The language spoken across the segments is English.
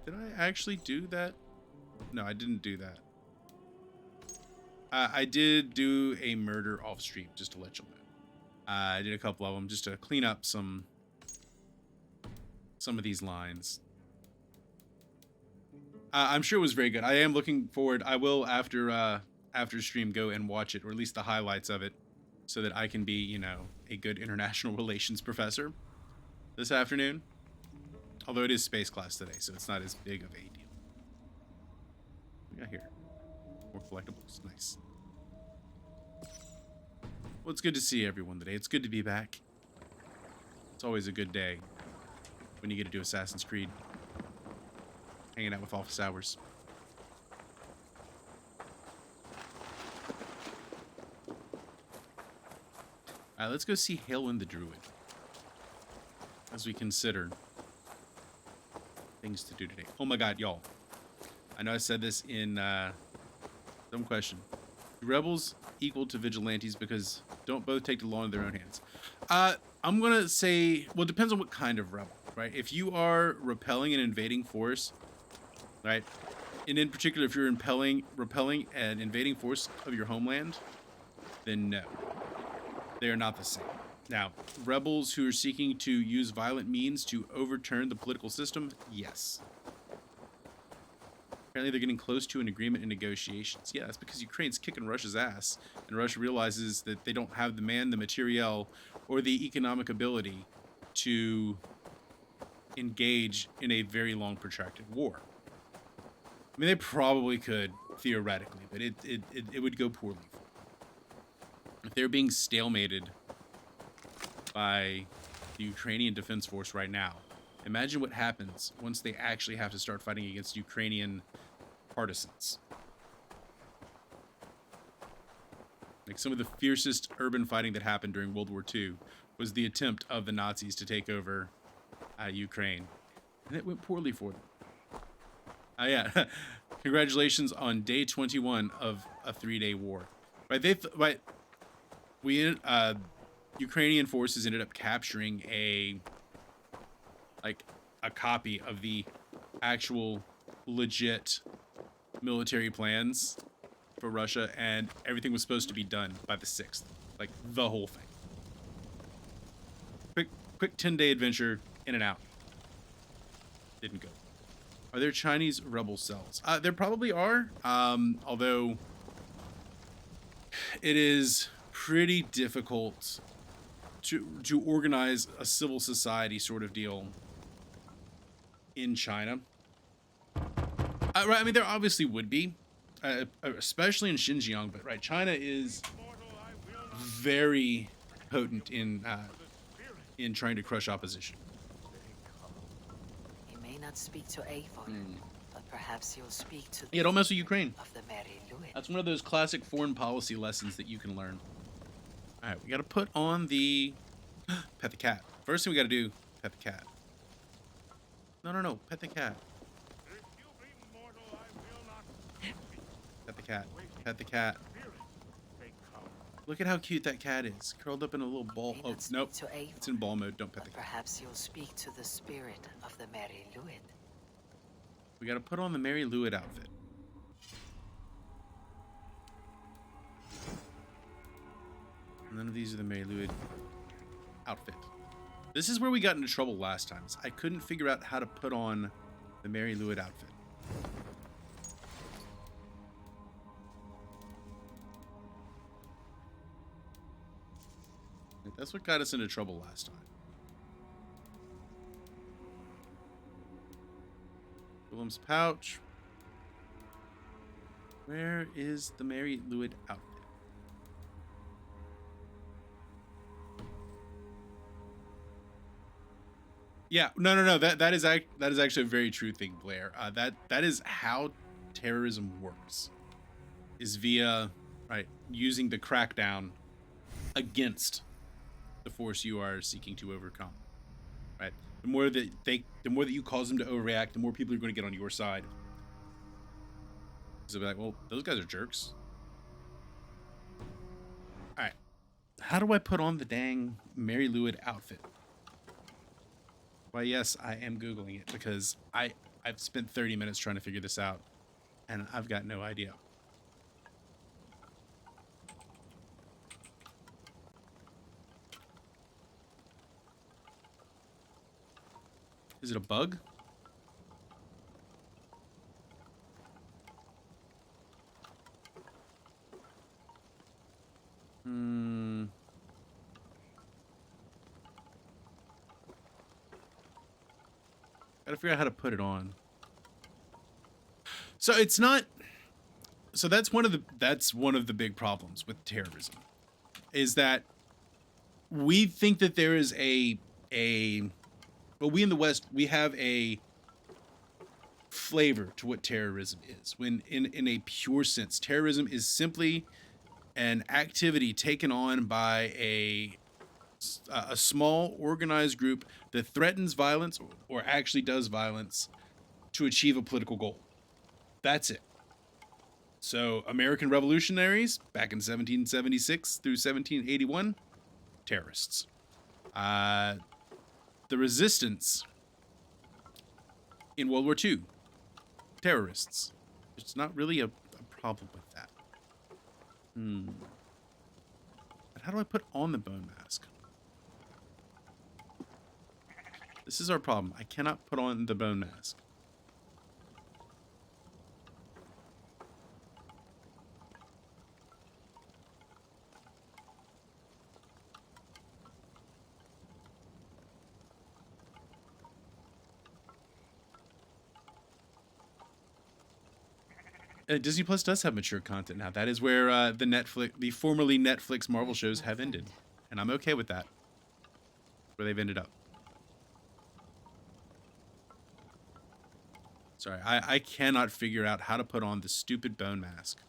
Did I actually do that? No, I didn't do that. I did do a murder off stream, just to let you know. I did a couple of them just to clean up some of these lines. I'm sure it was very good. I am looking forward. I will after stream go and watch it, or at least the highlights of it, so that I can be, you know, a good international relations professor this afternoon. Although it is space class today, so it's not as big of a deal. What we got here? More collectibles. Nice. Well, it's good to see everyone today. It's good to be back. It's always a good day when you get to do Assassin's Creed. Hanging out with office hours. Alright, let's go see Halen the Druid. As we consider things to do today. Oh my god, y'all. I know I said this in some question. Do rebels equal to vigilantes because don't both take the law in their own hands? I'm gonna say, well, it depends on what kind of rebel, right? If you are repelling an invading force, right? And in particular, if you're repelling an invading force of your homeland, then no. They are not the same. Now, rebels who are seeking to use violent means to overturn the political system, yes. Apparently they're getting close to an agreement in negotiations. Yeah, that's because Ukraine's kicking Russia's ass, and Russia realizes that they don't have the man, the materiel, or the economic ability to engage in a very long, protracted war. I mean, they probably could, theoretically, but it would go poorly for them. If they're being stalemated by the Ukrainian Defense Force right now, imagine what happens once they actually have to start fighting against Ukrainian partisans. Like, some of the fiercest urban fighting that happened during World War II was the attempt of the Nazis to take over Ukraine. And it went poorly for them. Yeah. Congratulations on day 21 of a 3-day war. Right, Ukrainian forces ended up capturing a copy of the actual legit military plans for Russia, and everything was supposed to be done by the 6th. Like, the whole thing. Quick 10-day adventure, in and out. Didn't go. Are there Chinese rebel cells? There probably are, although it is pretty difficult to organize a civil society sort of deal in China. Right, I mean, there obviously would be, especially in Xinjiang, but right, China is very potent in trying to crush opposition. He may not speak to Avon, but perhaps he'll speak to. Yeah, don't mess with Ukraine. Of the Mary Louis. That's one of those classic foreign policy lessons that you can learn. All right, we got to put on the pet the cat. First thing we got to do, pet the cat. No, pet the cat. Pet the cat. Pet the cat. Look at how cute that cat is, curled up in a little ball. Oh, nope, it's in ball mode. Don't pet the cat. Perhaps you'll speak to the spirit of the Mary Louis. We got to put on the Mary Louis outfit. None of these are the Mary Louis outfit. This is where we got into trouble last time. I couldn't figure out how to put on the Mary Louis outfit. That's what got us into trouble last time. Willem's pouch. Where is the Mary Louis outfit? Yeah, no. That is actually a very true thing, Blair. That is how terrorism works. Is via using the crackdown against the force you are seeking to overcome. Right? The more that you cause them to overreact, the more people are going to get on your side. So they'll be like, well, those guys are jerks. All right, how do I put on the dang Mary Louis outfit? Why, yes, I am Googling it because I I've spent 30 minutes trying to figure this out, and I've got no idea. Is it a bug? Gotta figure out how to put it on. So it's not. So that's one of the big problems with terrorism, is that we think that there is well, we in the West, we have a flavor to what terrorism is. When in a pure sense, terrorism is simply an activity taken on by a small organized group that threatens violence or actually does violence to achieve a political goal. That's it. So American revolutionaries back in 1776 through 1781, terrorists. The resistance in World War II, terrorists. There's not really a problem with that. But how do I put on the bone mask? This is our problem. I cannot put on the bone mask. Disney Plus does have mature content now. That is where the formerly Netflix Marvel shows have ended, and I'm okay with that. Where they've ended up. Sorry, I cannot figure out how to put on the stupid bone mask.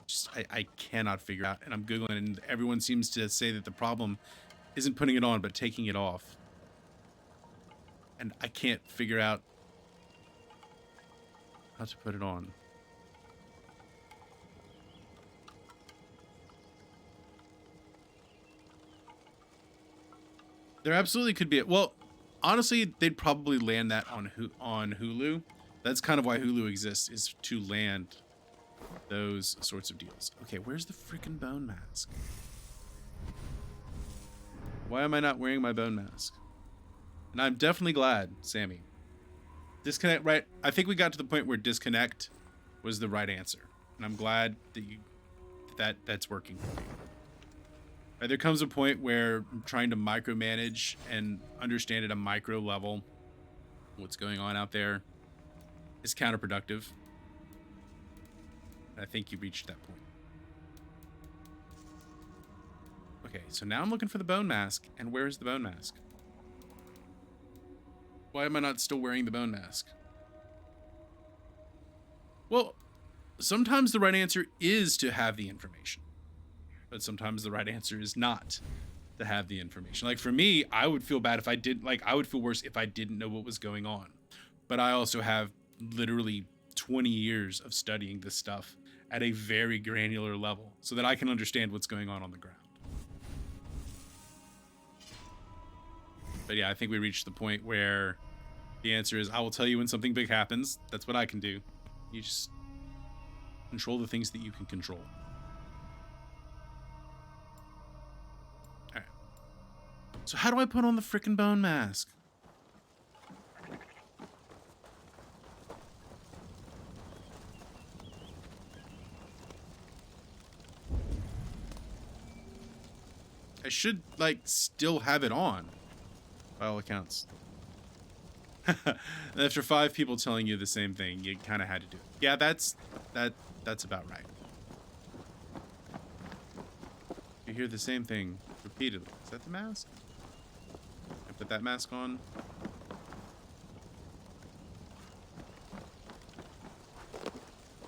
Just I cannot figure out, and I'm Googling, and everyone seems to say that the problem isn't putting it on, but taking it off. And I can't figure out how to put it on. There absolutely could be. Well, honestly, they'd probably land that on Hulu. That's kind of why Hulu exists, is to land those sorts of deals. Okay, where's the freaking bone mask? Why am I not wearing my bone mask? And I'm definitely glad, Sammy. Disconnect, right? I think we got to the point where disconnect was the right answer. And I'm glad that that's working for you. Right, there comes a point where trying to micromanage and understand at a micro level what's going on out there is counterproductive. And I think you reached that point. Okay, so now I'm looking for the bone mask. And where is the bone mask? Why am I not still wearing the bone mask? Well, sometimes the right answer is to have the information. But sometimes the right answer is not to have the information. Like for me, I would feel bad if I did, like I would feel worse if I didn't know what was going on. But I also have literally 20 years of studying this stuff at a very granular level so that I can understand what's going on the ground. But yeah, I think we reached the point where the answer is I will tell you when something big happens. That's what I can do. You just control the things that you can control. So how do I put on the frickin' bone mask? I should, like, still have it on, by all accounts. After 5 people telling you the same thing, you kind of had to do it. Yeah, that's about right. You hear the same thing repeatedly. Is that the mask? Put that mask on.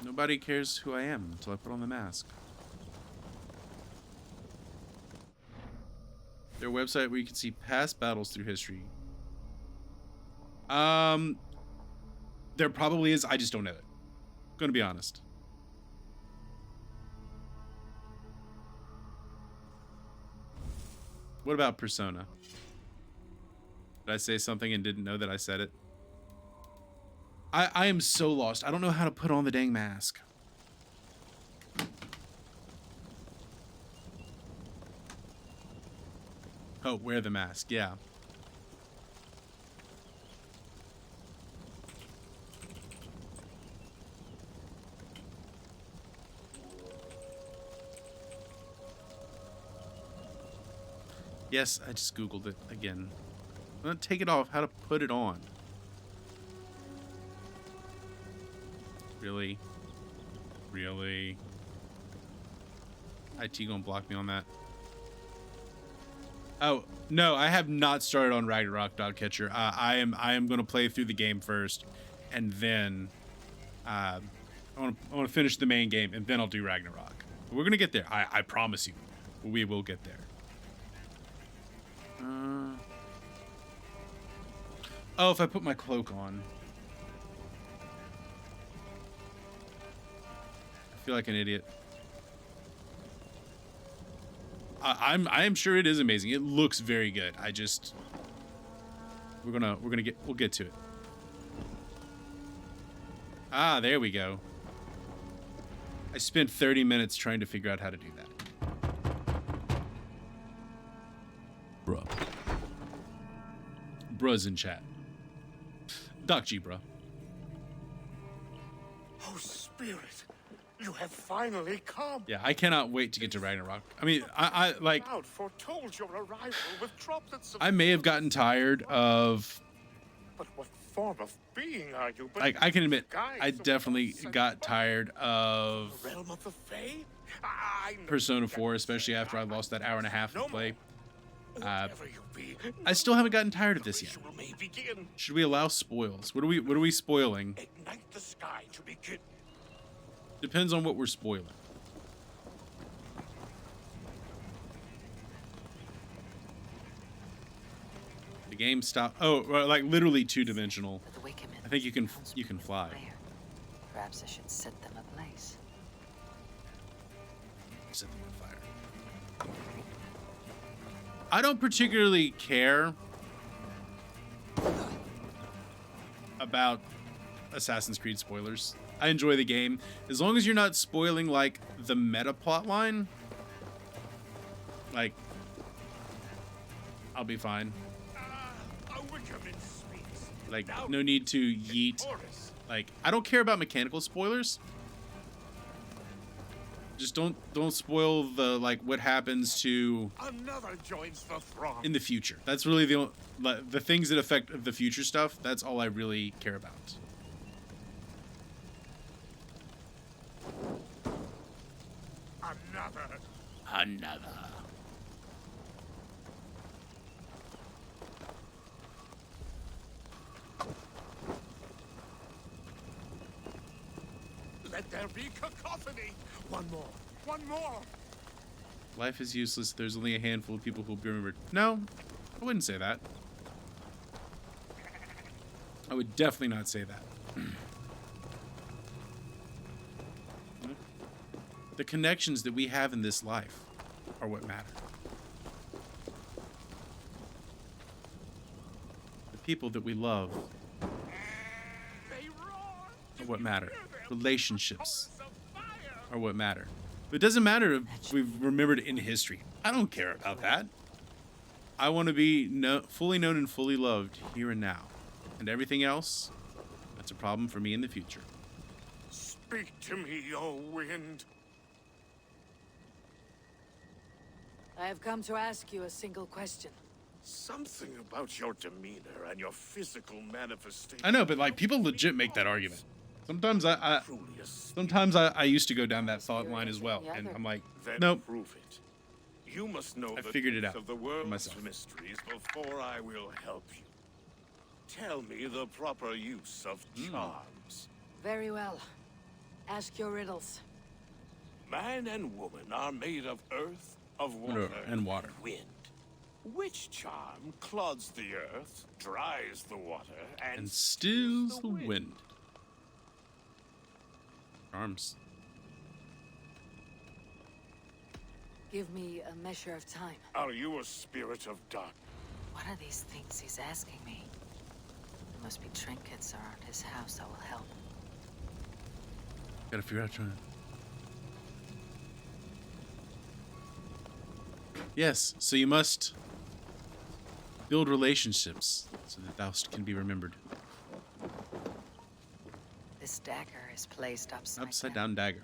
Nobody cares who I am until I put on the mask. Their website where you can see past battles through history. There probably is. I just don't know it. I'm gonna be honest. What about Persona? Did I say something and didn't know that I said it? I am so lost. I don't know how to put on the dang mask. Oh, wear the mask. Yeah. Yes, I just Googled it again. I'm gonna take it off. How to put it on. Really? Really? IT gonna block me on that. Oh, no, I have not started on Ragnarok, Dogcatcher. I am gonna play through the game first, and then I wanna finish the main game, and then I'll do Ragnarok. We're gonna get there. I promise you. We will get there. Oh, if I put my cloak on. I feel like an idiot. I am sure it is amazing. It looks very good. I just we'll get to it. Ah, there we go. I spent 30 minutes trying to figure out how to do that. Bruh. Bruh's in chat. Doc G, bruh. Oh, Spirit, you have finally come. Yeah, I cannot wait to get to Ragnarok. I mean, I like. Cloud foretold your arrival with droplets of I may have gotten tired of. But what form of being are you? But Like, I can admit, guise I of definitely sense got and tired of the realm of the Fae? I know Persona you 4, can't especially say after I lost that hour and a half No to play. more. Whatever you be, I still haven't gotten tired of this yet. ritual may begin. Should we allow spoils? What are we spoiling? Ignite the sky to begin. Depends on what we're spoiling. The game stop. Oh, well, like literally two-dimensional. But the wicked men I think you can townspeople fly. fire. Perhaps I should set them ablaze. Set them on fire. I don't particularly care about Assassin's Creed spoilers. I enjoy the game. As long as you're not spoiling, like, the meta plot line, like, I'll be fine. A wickerman speaks. Like, Thou no need to yeet. Horus. Like, I don't care about mechanical spoilers. Just don't spoil the, like, what happens to Another joins the throng. in the future. That's really the things that affect the future stuff. That's all I really care about. Another. Let there be cacophony. One more. One more. Life is useless. There's only a handful of people who'll be remembered. No, I wouldn't say that. I would definitely not say that. The connections that we have in this life are what matter. The people that we love They roar. are what matter. Hear them. Relationships Colors of fire. are what matter. It doesn't matter if we've remembered in history. I don't care about that. I want to be fully known and fully loved here and now. And everything else, that's a problem for me in the future. Speak to me, O wind. I have come to ask you a single question. Something about your demeanor and your physical manifestation. I know, but like people legit make that argument. Sometimes I used to go down that thought line as well, and I'm like, Then nope. prove it. You must know I the figured it depths out of the for world's myself. mysteries before I will help you. Tell me the proper use of charms. Very well. Ask your riddles. Man and woman are made of earth, of water, And water. wind. Which charm clods the earth, dries the water, And stills the wind. Arms. Give me a measure of time. Are you a spirit of dark? What are these things he's asking me? There must be trinkets around his house that will help. Gotta figure out trying. Yes, so you must build relationships so that thou can be remembered. This dagger is placed Upside down dagger.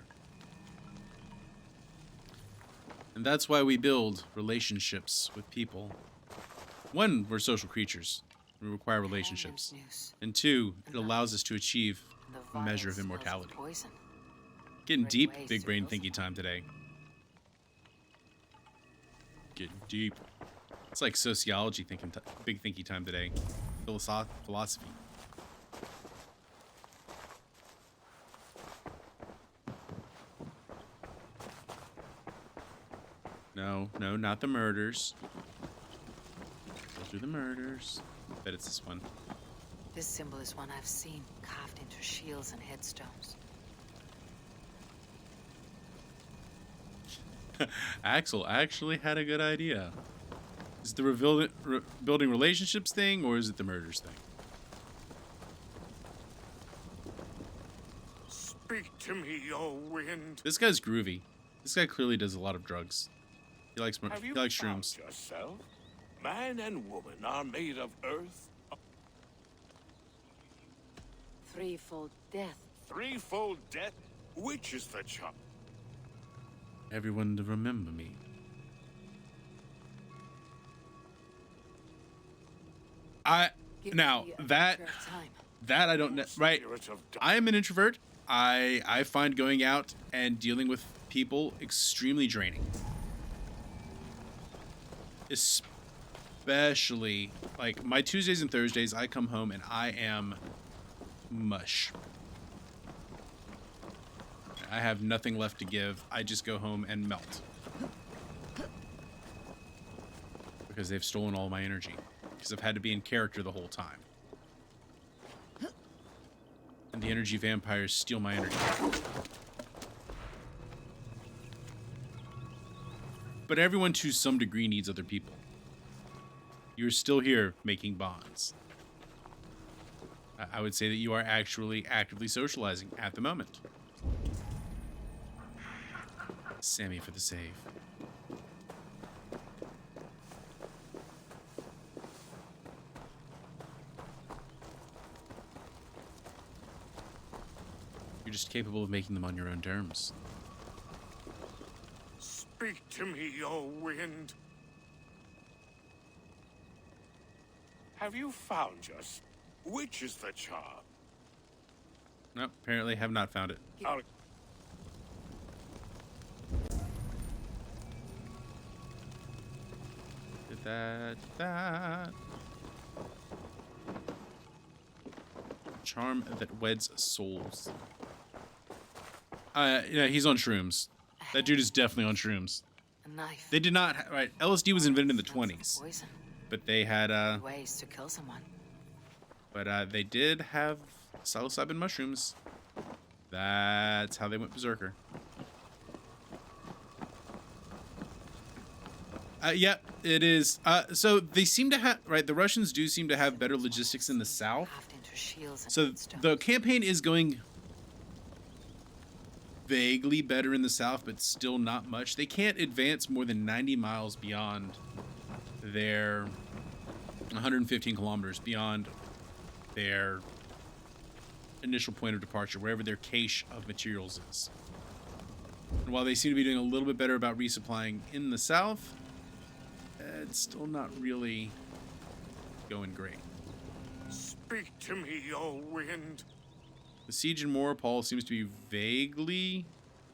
And that's why we build relationships with people. One, we're social creatures. We require relationships. And two, it allows us to achieve a measure of immortality. Getting deep, big brain thinky time today. Getting deep. It's like sociology thinking, big thinky time today. Philosophy. No, not the murders. Those are the murders. I bet it's this one. This symbol is one I've seen carved into shields and headstones. Axel actually had a good idea. Is it the building relationships thing, or is it the murders thing? Speak to me, O wind. This guy's groovy. This guy clearly does a lot of drugs. He likes Have you shrooms. found yourself? Man and woman are made of earth. Threefold death. Threefold death? Which is the charm? Everyone to remember me. Now that I don't know. Right, I am an introvert. I find going out and dealing with people extremely draining. Especially like my Tuesdays and Thursdays, I come home and I am mush. I have nothing left to give. I just go home and melt. Because they've stolen all my energy. Because I've had to be in character the whole time. And the energy vampires steal my energy. But everyone to some degree needs other people. You're still here making bonds. I would say that you are actually actively socializing at the moment. Sammy for the save. You're just capable of making them on your own terms. Speak to me, O wind. Have you found us? Which is the charm? No, apparently have not found it. I'll Did that. Charm that weds souls. Yeah, he's on shrooms. That dude is definitely on shrooms. A knife. They did not, right, LSD was invented in the 20s. Poison. But they had, Ways to kill someone. but they did have psilocybin mushrooms. That's how they went berserker. Yeah, it is. So they seem to have, right, the Russians do seem to have better logistics in the south. Carved into shields and So headstones. the campaign is going vaguely better in the south, but still not much. They can't advance more than 90 miles beyond their 115 kilometers beyond their initial point of departure, wherever their cache of materials is. And while they seem to be doing a little bit better about resupplying in the south, it's still not really going great. speak to me, O wind. The siege in Morapol seems to be vaguely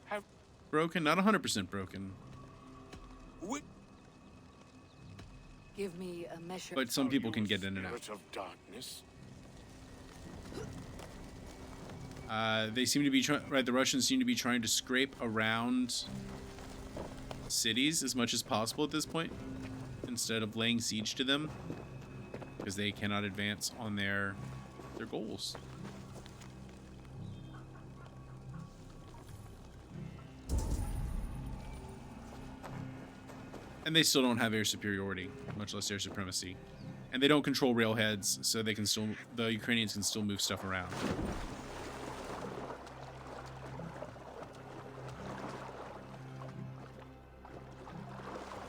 Have broken, not 100% broken, which Give me a measure. but some people can get in and out. spirit of darkness? They seem to be right. The Russians seem to be trying to scrape around cities as much as possible at this point, instead of laying siege to them, because they cannot advance on their goals. And they still don't have air superiority, much less air supremacy. And they don't control railheads, so they can still, the Ukrainians can still move stuff around.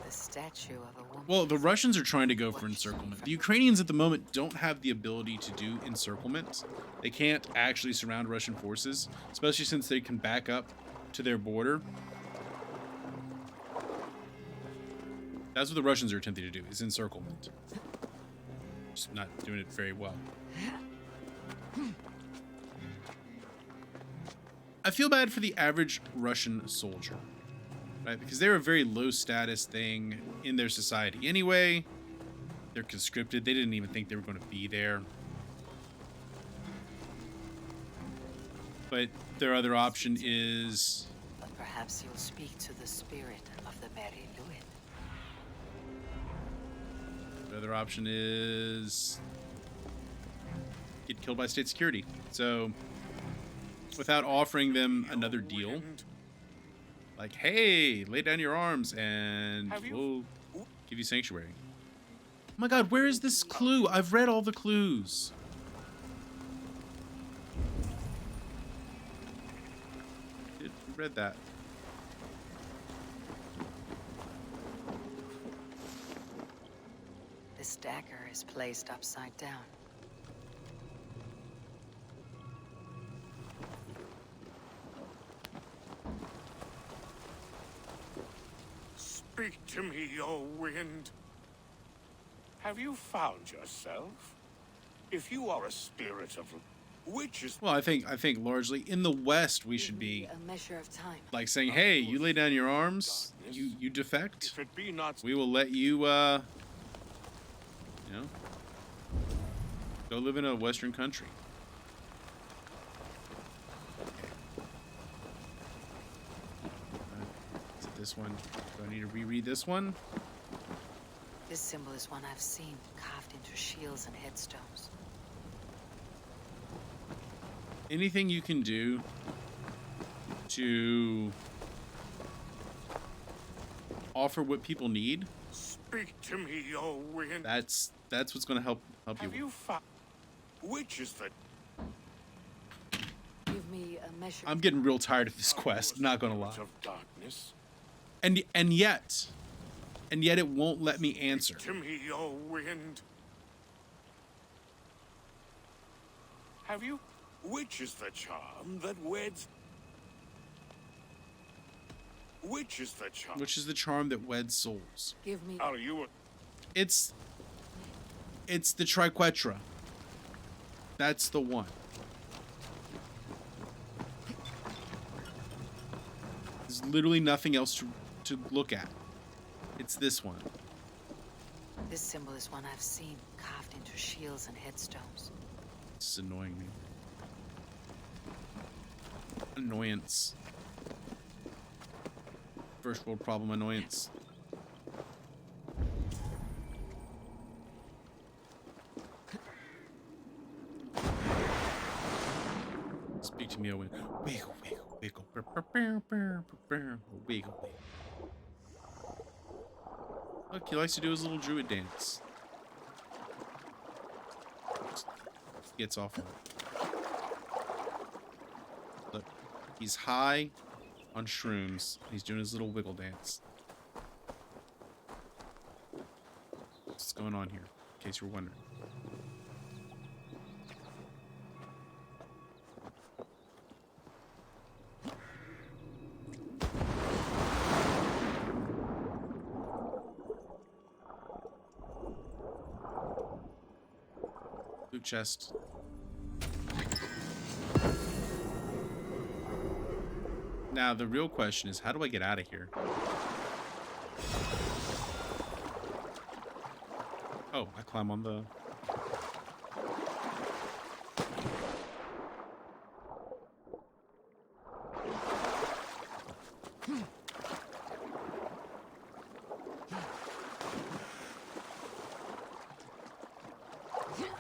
The statue of a woman. Well, the Russians are trying to go for encirclement. The Ukrainians at the moment don't have the ability to do encirclement. They can't actually surround Russian forces, especially since they can back up to their border. That's what the Russians are attempting to do, is encirclement. Just not doing it very well. I feel bad for the average Russian soldier, right? Because they're a very low status thing in their society anyway. They're conscripted. They didn't even think they were going to be there. But their other option is... But perhaps you'll speak to the spirit of the Mary Louis. The other option is get killed by state security. So, without offering them another deal, like, hey, lay down your arms and we'll give you sanctuary. Oh my god, where is this clue? I've read all the clues. I read that. This dagger is placed upside down. Speak to me, O wind. Have you found yourself? If you are a spirit of witches... Well, I think largely in the West we should be A measure of time. like saying, hey, you lay down your arms, you defect, If it be not... we will let you you know, go live in a Western country. Is it this one? Do I need to reread this one? This symbol is one I've seen carved into shields and headstones. Anything you can do to offer what people need, Speak to me, O wind. that's what's going to help you. Have you found... Which is the... Give me a measure. I'm getting real tired of this quest, not going to lie. Of darkness? And yet it won't let me answer. To me, O wind. Have you... Which is the charm that weds... Which is the charm... Which is the charm that weds souls? Give me. Are you a... It's the triquetra. That's the one. There's literally nothing else to look at. It's this one. This symbol is one I've seen carved into shields and headstones. This is annoying me. Annoyance. First world problem annoyance. Speak to me, Owen. Wiggle, wiggle, wiggle. Wiggle, wiggle. Look, he likes to do his little druid dance. Gets off on it. Look, he's high on shrooms. He's doing his little wiggle dance. What's going on here? In case you were wondering. Loot chest. Now, the real question is, how do I get out of here? Oh, I climb on the...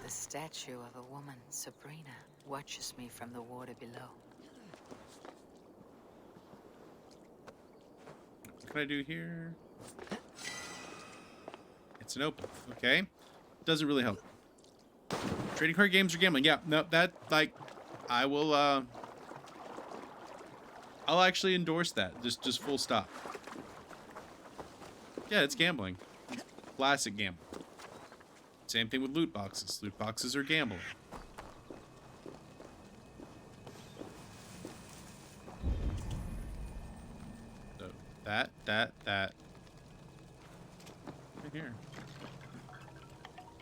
The statue of a woman, Sabrina, watches me from the water below. What can I do here? It's an open. Okay. doesn't really help. Trading card games are gambling. Yeah, no, that, like, I will, I'll actually endorse that. Just full stop. Yeah, it's gambling. Classic gambling. Same thing with loot boxes. Loot boxes are gambling. So, that. Right here.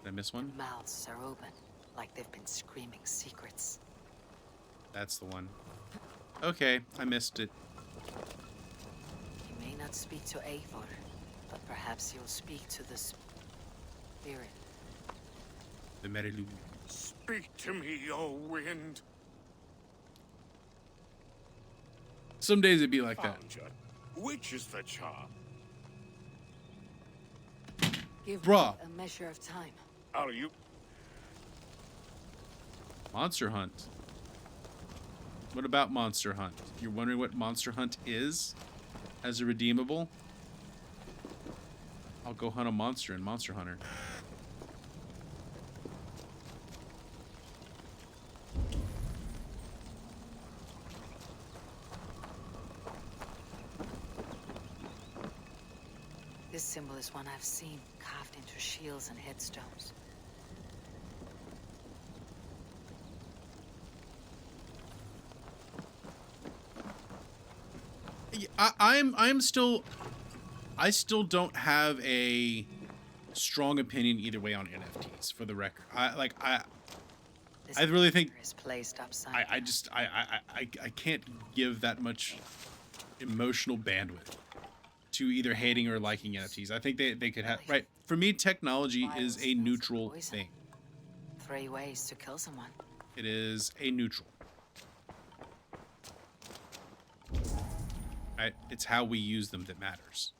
Did I miss one? Mouths are open, like they've been screaming secrets. That's the one. Okay, I missed it. You may not speak to Eivor, but perhaps you'll speak to the spirit. The Merilu. Speak to me, O wind. Some days it'd be like that. Found you. Which is the charm? Give Bruh. me a measure of time. Are you? Monster Hunt. What about Monster Hunt? You're wondering what Monster Hunt is as a redeemable? I'll go hunt a monster in Monster Hunter. This symbol is one I've seen carved into shields and headstones. I still don't have a strong opinion either way on NFTs, for the record. This I really think is placed upside I down. just I can't give that much emotional bandwidth to either hating or liking NFTs. I think they could have, right. For me, technology is a neutral thing. 3 ways to kill someone. It is a neutral. Right? It's how we use them that matters.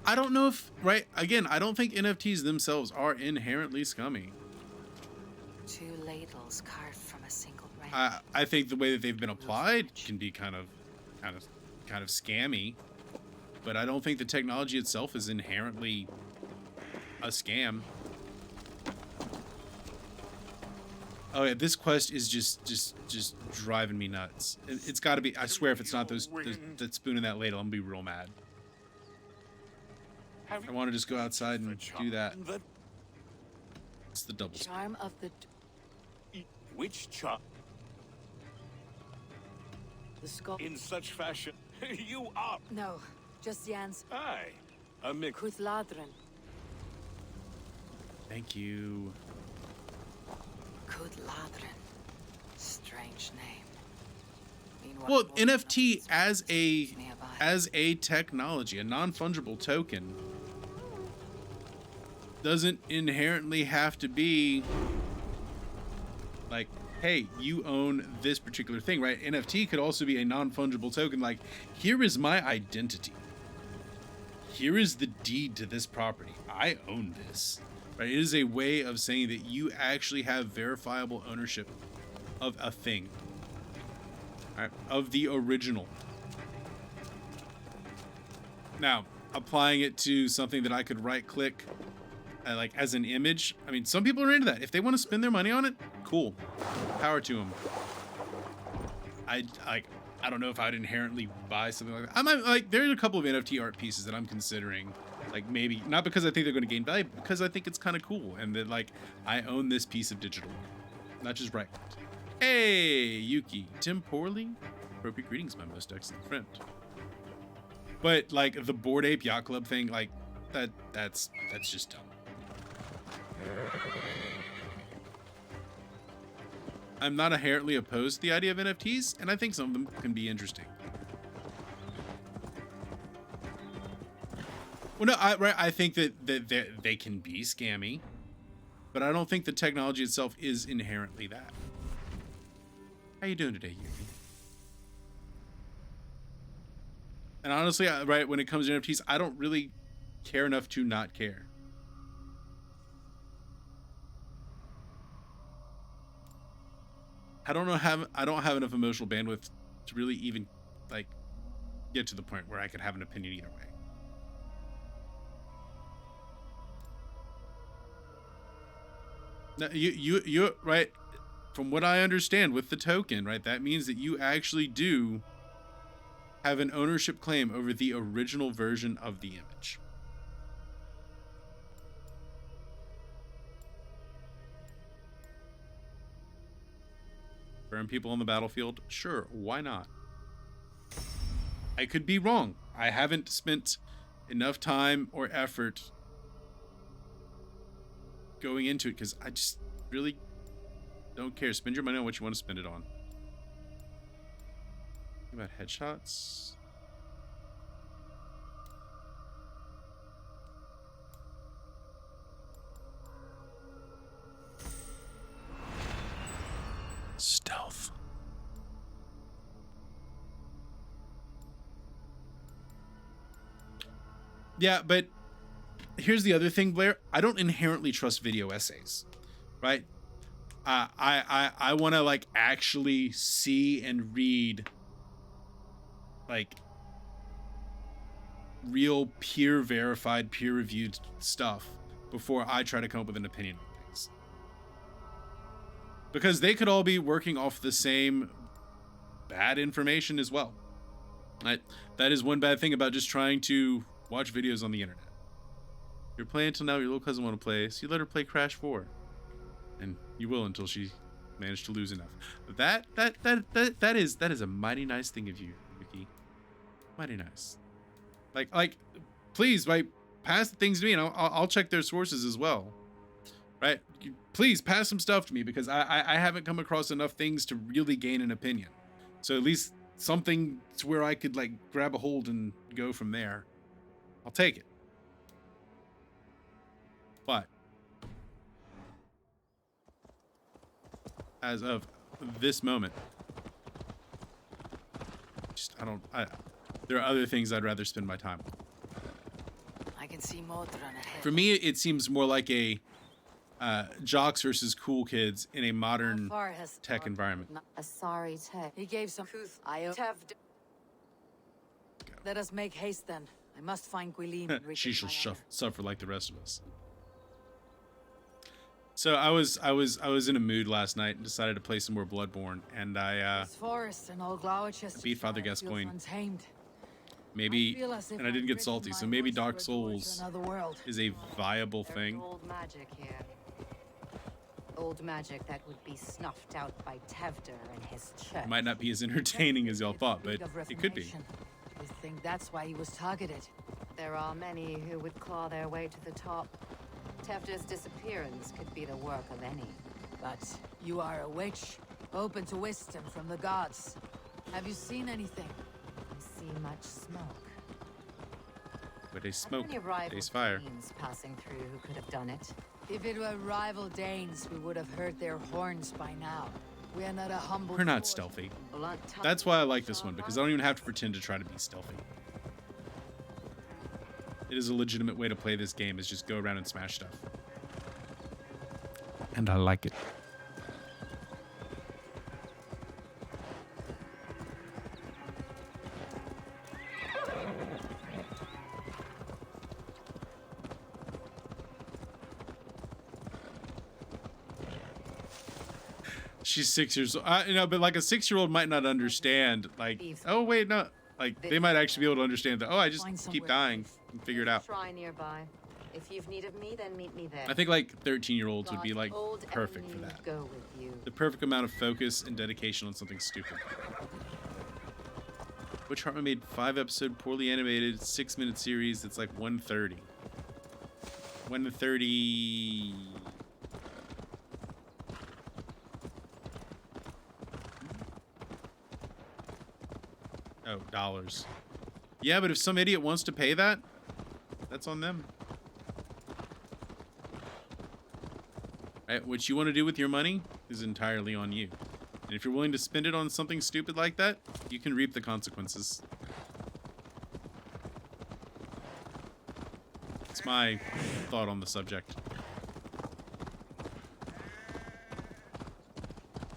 I don't know if, right, again, I don't think NFTs themselves are inherently scummy. 2 ladles carved from a single branch. I think the way that they've been applied can be kind of scammy, but I don't think the technology itself is inherently a scam. Oh yeah, this quest is just driving me nuts. It's got to be. I swear, if it's not that spoon and that ladle, I'm gonna be real mad. I want to just go outside and do that. It's the double spoon. Charm of the Which charm? skull. In such fashion, you are. No, just Jan's Aye, a mix. Kutladren. Thank you. Kutladren. Strange name. Meanwhile, Well, most NFT nuns as nearby. a technology, a non-fungible token, doesn't inherently have to be like, hey, you own this particular thing, right? NFT could also be a non-fungible token. Like, here is my identity. Here is the deed to this property. I own this, right? It is a way of saying that you actually have verifiable ownership of a thing, right? Of the original. Now, applying it to something that I could right-click, like as an image. I mean, some people are into that. If they want to spend their money on it, cool. Power to them. I don't know if I'd inherently buy something like that. I might, like, there's a couple of NFT art pieces that I'm considering. Like, maybe not because I think they're going to gain value, but because I think it's kind of cool and that, like, I own this piece of digital, not just right. Hey, Yuki, Tim Poorly, appropriate greetings, my most excellent friend. But like the Bored Ape Yacht Club thing, like that's just dumb. I'm not inherently opposed to the idea of NFTs, and I think some of them can be interesting. Well, no, I think that they can be scammy, but I don't think the technology itself is inherently that. How you doing today, Yuki? And honestly, right, when it comes to NFTs, I don't really care enough to not care. I don't have enough emotional bandwidth to really even like get to the point where I could have an opinion either way. Now, you right, from what I understand with the token, right, that means that you actually do have an ownership claim over the original version of the image. Burn people on the battlefield? Sure, why not? I could be wrong. I haven't spent enough time or effort going into it because I just really don't care. Spend your money on what you want to spend it on. Think about headshots. Stealth. Yeah, but here's the other thing, Blair. I don't inherently trust video essays, right? I want to like actually see and read like real peer verified, peer reviewed stuff before I try to come up with an opinion on things. Because they could all be working off the same bad information as well. Right? That is one bad thing about just trying to watch videos on the internet. You're playing until now your little cousin want to play, so you let her play Crash 4. And you will until she managed to lose enough. That is a mighty nice thing of you, Yuki. Mighty nice. Like, please, right, pass the things to me, and I'll check their sources as well. Right? Please pass some stuff to me because I haven't come across enough things to really gain an opinion. So at least something to where I could like grab a hold and go from there. I'll take it. But as of this moment, there are other things I'd rather spend my time on. I can see Modron ahead. For me, it seems more like a jocks versus cool kids in a modern tech environment. A sorry tech. He gave some couth. Let us make haste then. I must find Guilin. She shall suffer like the rest of us. So I was in a mood last night and decided to play some more Bloodborne, and I beat Father Gascoigne. Maybe, and I didn't get salty, so maybe Dark Souls is a viable thing. Old magic here. Old magic that would be snuffed out by Tevder and his church. It might not be as entertaining as y'all thought, but it could be. I think that's why he was targeted. There are many who would claw their way to the top. Tevder's disappearance could be the work of any. But you are a witch, open to wisdom from the gods. Have you seen anything? I see much smoke. But they smoke, Many rival there's fire. Danes passing through who could have done it. If it were rival Danes, we would have heard their horns by now. We are not a humble. We're not fort. stealthy. Blunt That's why I like this one, because I don't even have to pretend to try to be stealthy. It is a legitimate way to play this game, is just go around and smash stuff. And I like it. She's 6 years old. But like a 6-year-old might not understand. Like, oh wait, no. Like they might actually be able to understand that. Oh, I just keep dying and figure it out. Try nearby. If you've need of me, then meet me there. I think like 13-year-olds would be like perfect for that. Go with you. The perfect amount of focus and dedication on something stupid. Witch Heartman made 5-episode, poorly animated, 6-minute series that's like 1:30. 1:30. Oh, dollars. Yeah, but if some idiot wants to pay that, that's on them. Right, what you want to do with your money is entirely on you. And if you're willing to spend it on something stupid like that, you can reap the consequences. That's my thought on the subject.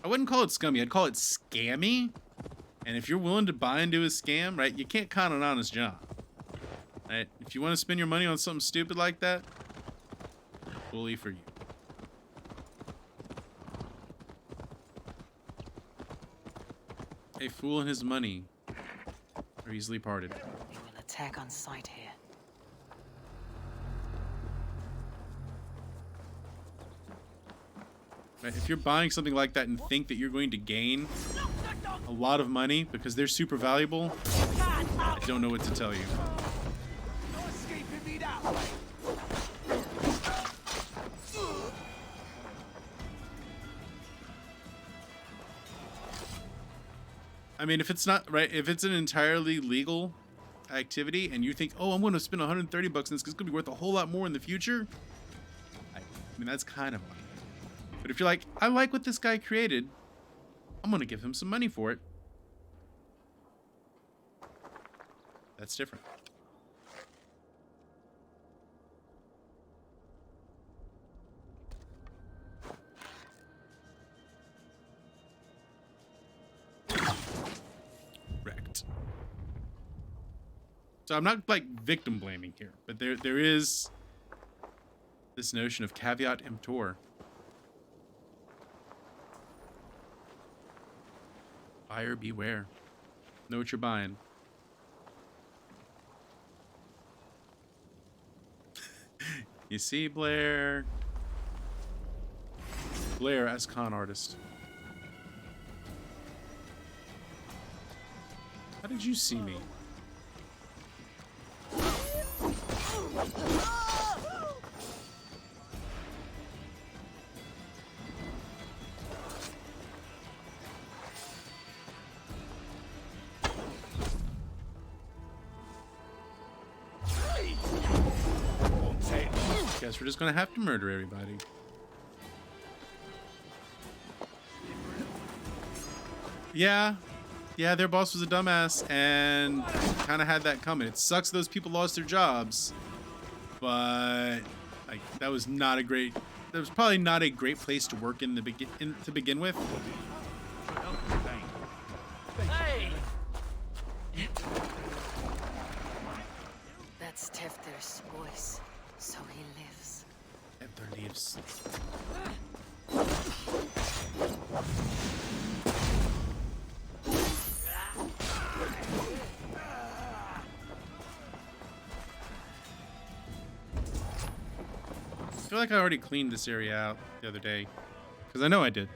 I wouldn't call it scummy. I'd call it scammy. And if you're willing to buy into a scam, right, you can't count an honest job. Right? If you want to spend your money on something stupid like that, bully for you. A fool and his money are easily parted. They will attack on sight here. Right? If you're buying something like that and think that you're going to gain a lot of money because they're super valuable, I don't know what to tell you. I mean, if it's not right, if it's an entirely legal activity and you think, oh, I'm going to spend 130 bucks and it's going to be worth a whole lot more in the future, I mean, that's kind of money. But if you're like, I like what this guy created, I'm going to give him some money for it. That's different. Wrecked. So I'm not like victim blaming here, but there is this notion of caveat emptor. Buyer beware. Know what you're buying. You see, Blair? Blair as con artist. How did you see me? Guess we're just gonna have to murder everybody. Yeah, their boss was a dumbass and kind of had that coming. It sucks those people lost their jobs, but like that was probably not a great place to work to begin with. Hey! That's Tefter's voice, so he lives. Tefter lives. I feel like I already cleaned this area out the other day, because I know I did.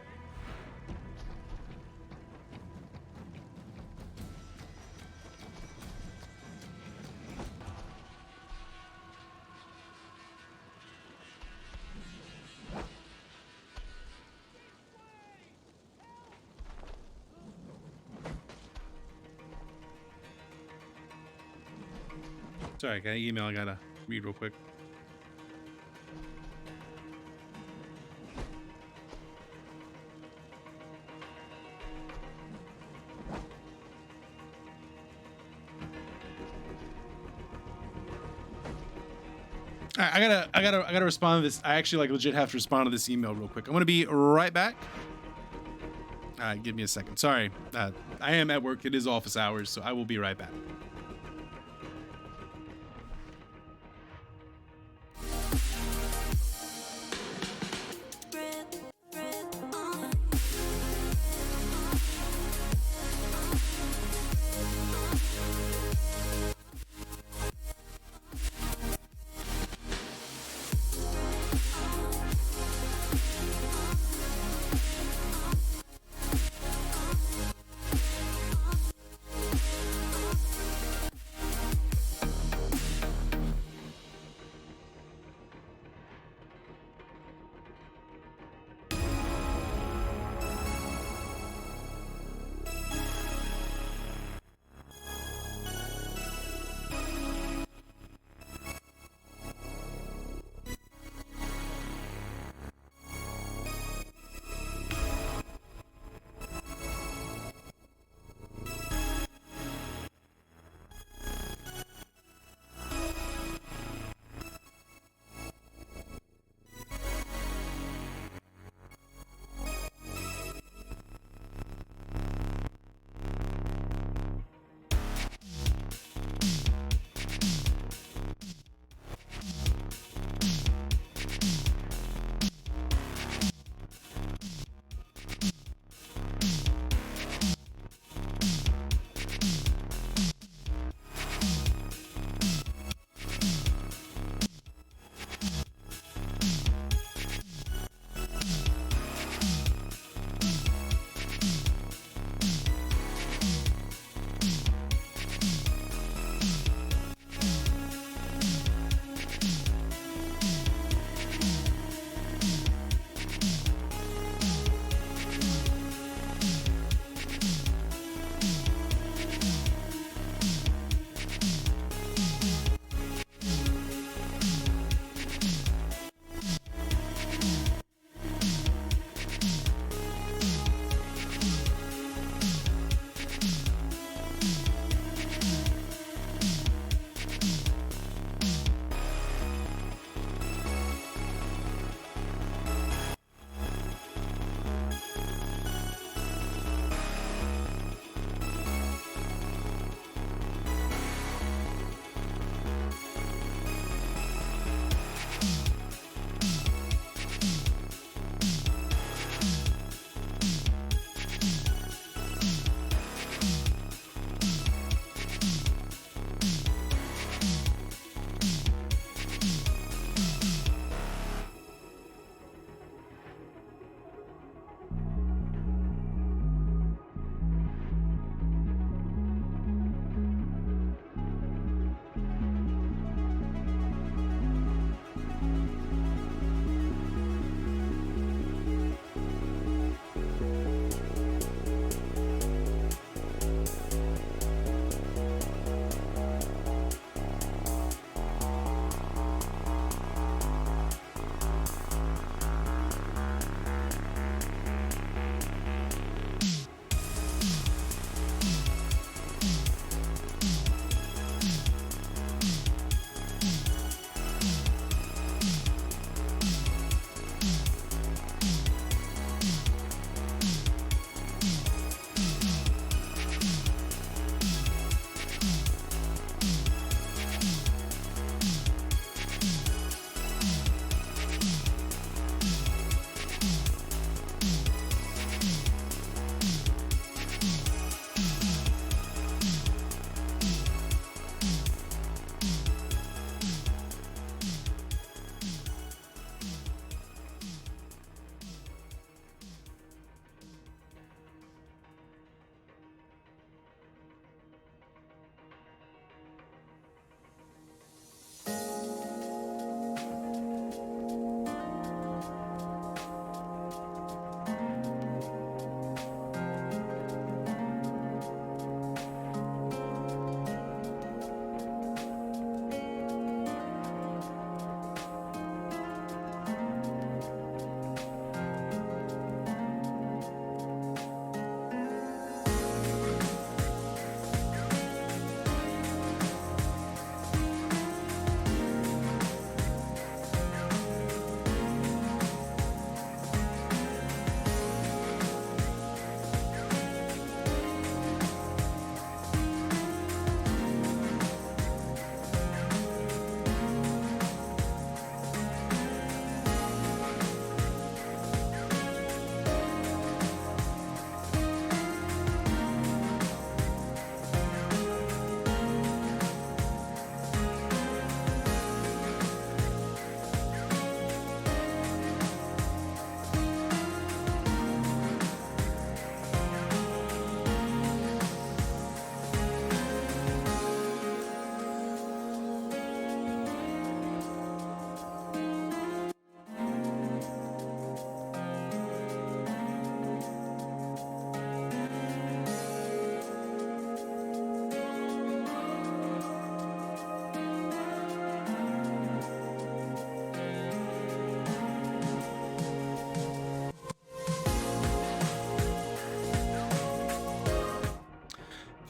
Sorry, I got an email I gotta read real quick. All right, I gotta respond to this. I actually like legit have to respond to this email real quick. I'm gonna be right back. All right, give me a second. Sorry, I am at work. It is office hours, so I will be right back.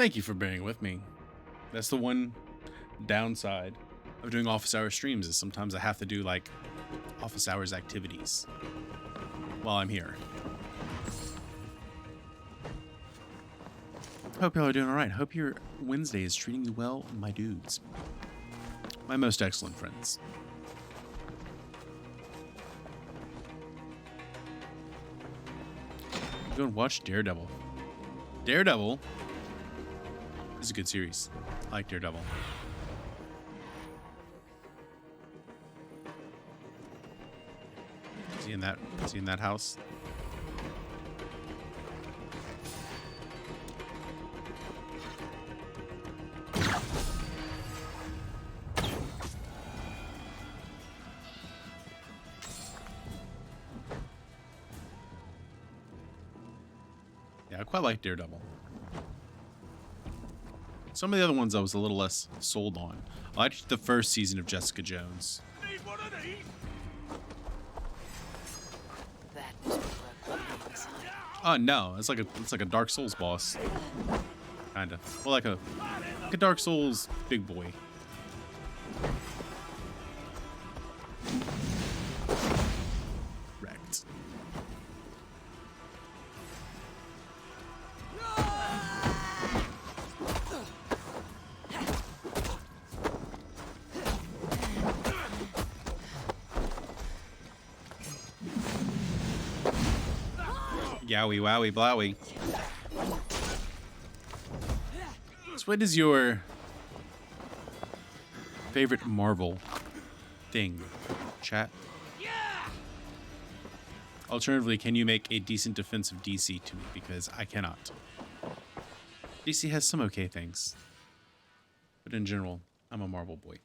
Thank you for bearing with me. That's the one downside of doing office hour streams, is sometimes I have to do like office hours activities while I'm here. Hope y'all are doing all right. Hope your Wednesday is treating you well, my dudes. My most excellent friends. Go and watch Daredevil. Daredevil is a good series. I like Daredevil. Is he in that? Is he in that house? Yeah, I quite like Daredevil. Some of the other ones I was a little less sold on. I liked the first season of Jessica Jones. Need one of these? That was what worked inside. Oh no, it's like a Dark Souls boss. Kinda. Well, like a Dark Souls big boy. Wrecked. Yowie wowie blowie. So what is your favorite Marvel thing, chat? Alternatively, can you make a decent defense of DC to me? Because I cannot. DC has some okay things. But in general, I'm a Marvel boy.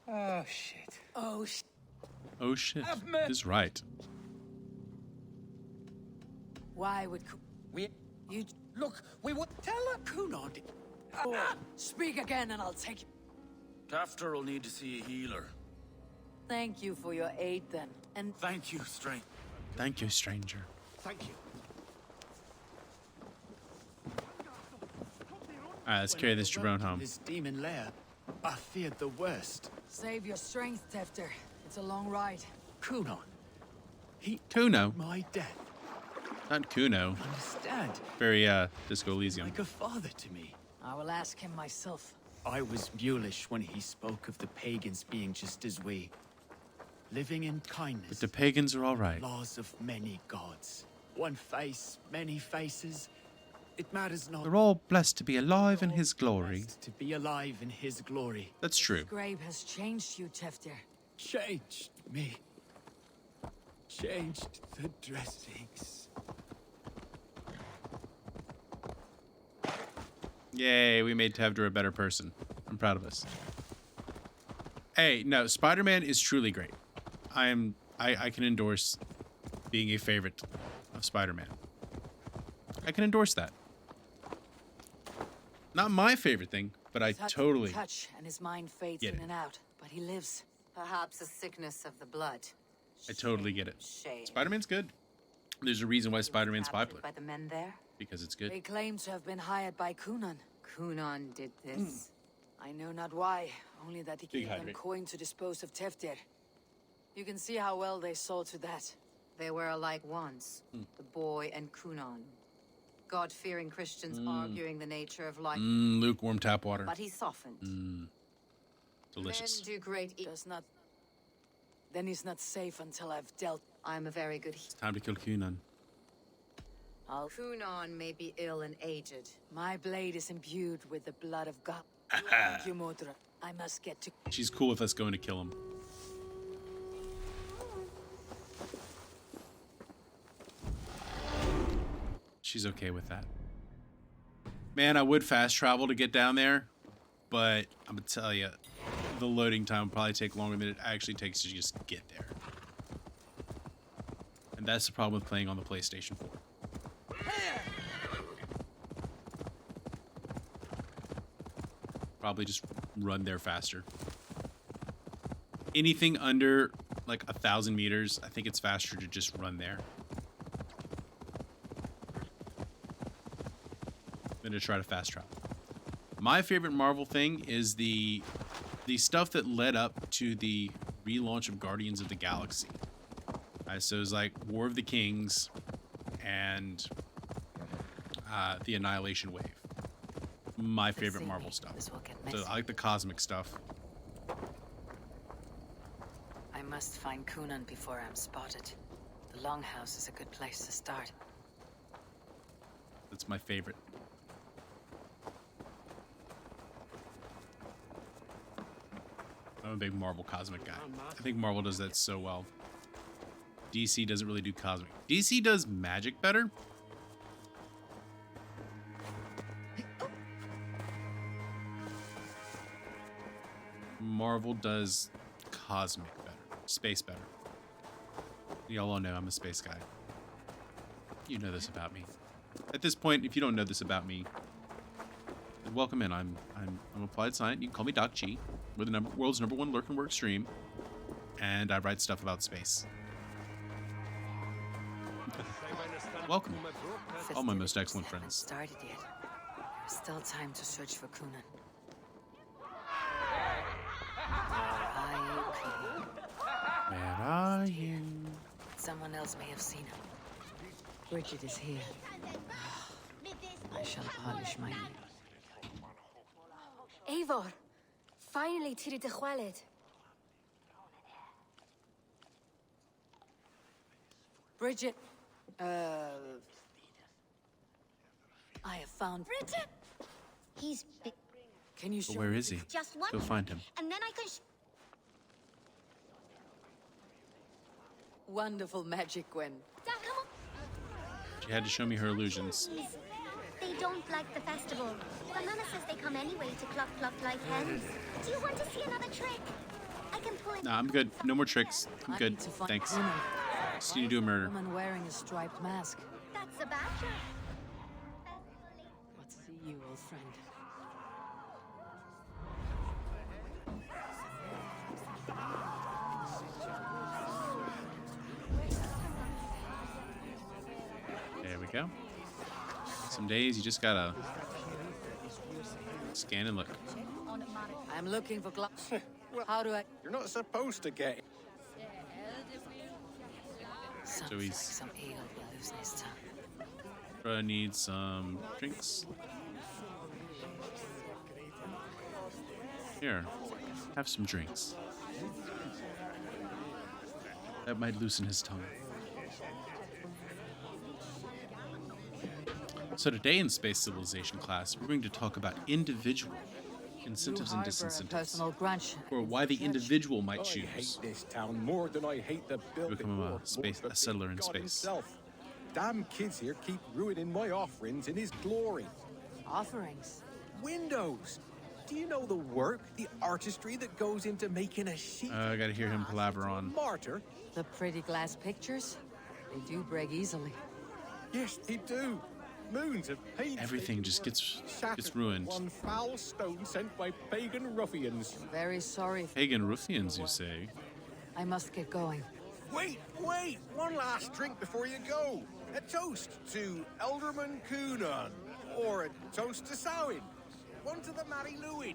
Oh, shit. Oh, Oh shit, is right. why would We... you Look, we would... Tell her Kunon... speak again and I'll take you? Tafter will need to see a healer. Thank you for your aid then. And Thank you, Strength. Thank you, stranger. Thank you. Alright, let's carry this jabron home. This demon lair, I feared the worst. save your strength, Tefter. It's a long ride. Kunon. He... Kuno. My death. Not Kuno. Understand? Very, Disco Elysium. Like a father to me. I will ask him myself. I was mulish when he spoke of the pagans being just as we. Living in kindness. But the pagans are alright. Laws of many gods. One face, many faces. It matters not. They're all blessed to be alive in his glory. Blessed to be alive in his glory. That's true. Grave has changed you, Tefter. Changed me. Changed the dressings. Yay, we made Tevder a better person. I'm proud of us. Hey, no, Spider-Man is truly great. I can endorse being a favorite of Spider-Man. I can endorse that. Not my favorite thing, but I totally touch and his mind fades get in it. and out, but he lives. Perhaps a sickness of the blood. I totally get it. Shame. Spider-Man's good. There's a reason why Spider-Man's Captured popular. by the men there? Because it's good. They claim to have been hired by Kunan. Kunon did this. I know not why, only that he Big gave them hydrate. coin to dispose of Tefter. You can see how well they saw to that. They were alike once, the boy and Kunon. God-fearing Christians arguing the nature of life, Lukewarm tap water. but he softened. Delicious. Men do great Does not. Then he's not safe until I've dealt. I'm a very good Time to kill Kunan. I'll. Kunon may be ill and aged. My blade is imbued with the blood of God. Thank you, Modra. I must get to. She's cool with us going to kill him. She's okay with that. Man, I would fast travel to get down there, but I'm gonna tell you, the loading time will probably take longer than it actually takes to just get there. And that's the problem with playing on the PlayStation 4. Probably just run there faster. Anything under like 1,000 meters, I think it's faster to just run there. to try to fast travel. My favorite Marvel thing is the stuff that led up to the relaunch of Guardians of the Galaxy. So it was like War of the Kings and the Annihilation Wave. My favorite Marvel stuff. So I like the cosmic stuff. I must find Kunan before I'm spotted. The Longhouse is a good place to start. That's my favorite. I'm a big Marvel cosmic guy. I think Marvel does that so well. DC doesn't really do cosmic. DC does magic better. Marvel does cosmic better. Space better. Y'all all know I'm a space guy. You know this about me. At this point, if you don't know this about me, then welcome in. I'm Applied Science. You can call me Doc G. We're the world's #1 Lurk and Work Str, and I write stuff about space. Welcome, all my most excellent friends. Started yet? There's still time to search for Kunan. Where are you? Someone else may have seen him. Bridget is here. I shall polish my ear. Eivor, finally tiri de chwaled. Bridget, I have found... Bridget! He's big. Can you show But where is he? Just one. Go find him. And then I can Wonderful magic, Gwen. Dad, come on. She had to show me her illusions. They don't like the festival. Banana says they come anyway to cluck cluck like hens. Do you want to see another trick? I can pull it. Nah, I'm good. No more tricks. I'm I good. need to find Thanks. Kunan. Just need to do a murder. Woman wearing a striped mask. That's a badger. What see you, old friend? There we go. Some days you just gotta scan and look. I'm looking for gloves. How do I... You're not supposed to get it. Sounds he's- like some eel will loosen his tongue. I need some drinks. Here, have some drinks. That might loosen his tongue. So today in Space Civilization class, we're going to talk about individual incentives and harbor a disincentives, personal grudge. or why the individual might I hate choose. this town more than I hate the building. Become a or space- the a settler in God space. himself. Damn kids here keep ruining my offerings in his glory. Offerings. Windows. Do you know the work, the artistry that goes into making a sheet? I gotta hear him glass palaver into a on. Martyr? The pretty glass pictures? They do break easily. Yes, they do. Moons of pain. Everything just gets ruined. One foul stone sent by pagan ruffians. Very sorry. Pagan ruffians, you say? I must get going. Wait! One last drink before you go. A toast to Elderman Kunan. Or a toast to Samhain. One to the Mary Louis.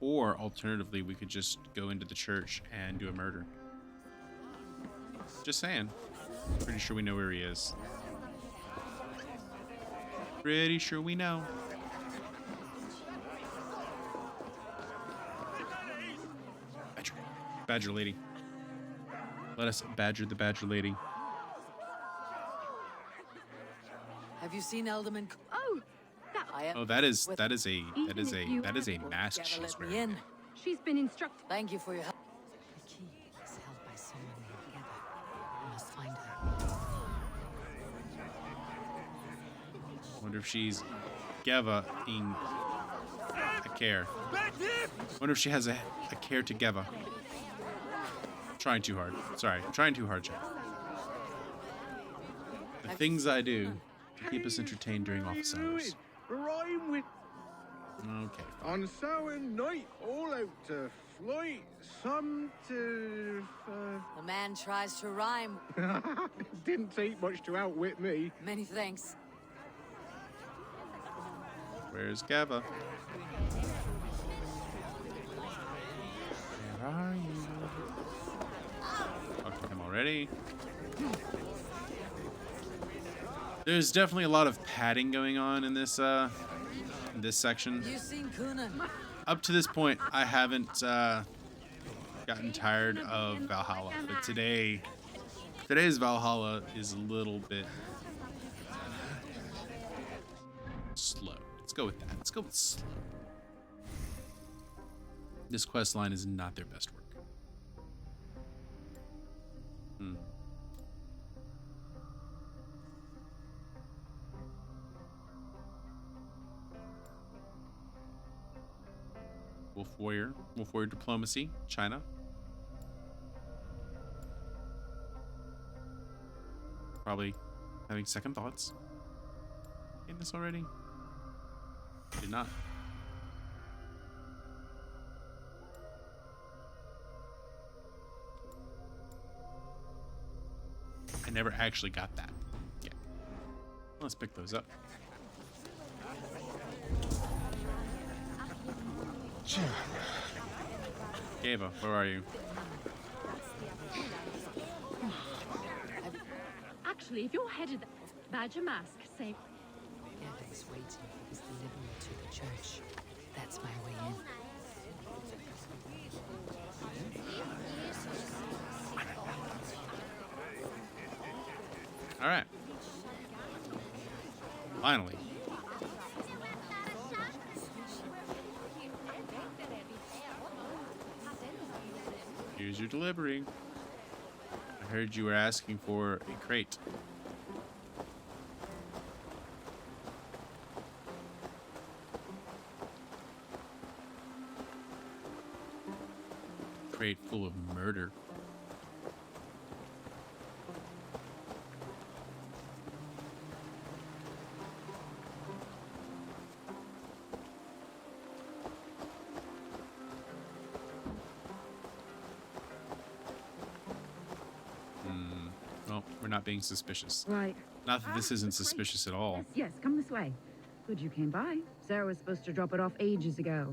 Or alternatively, we could just go into the church and do a murder. Just saying. Pretty sure we know where he is. Pretty sure we know. Badger lady. Let us badger the badger lady. Have you seen Elderman? Oh, that I am. Oh, that is a mask Gotta she's let me wearing. in. she's been instructed. Thank you for your help. The key is held by someone named Geba. I must find her. Wonder if she's Geva in a care. Wonder if she has a care to Geva. Trying too hard. Sorry, I'm trying too hard, Jack. The things I do to keep us entertained during office hours. Rhyme with. Okay. On Samhain night, all out to flight, some to... The man tries to rhyme. Didn't take much to outwit me. Many thanks. Where's Gava? Where are you? Talked to him already. There's definitely a lot of padding going on in this section. You seen Kuna? Up to this point, I haven't gotten tired of Valhalla, but today's Valhalla is a little bit slow. Let's go with that. Let's go with slow. This quest line is not their best work. Wolf Warrior Diplomacy, China. Probably having second thoughts. In this already? Did not. I never actually got that. Yeah. Let's pick those up. Ava, where are you? Actually, if you're headed Badger Mask, say... Gavin's waiting for his delivery to the church. That's my way in. All right. Finally. Here's your delivery. I heard you were asking for a crate. Crate full of murder. Well, we're not being suspicious. Right. Not that this isn't suspicious at all. Yes, come this way. Good you came by. Sarah was supposed to drop it off ages ago.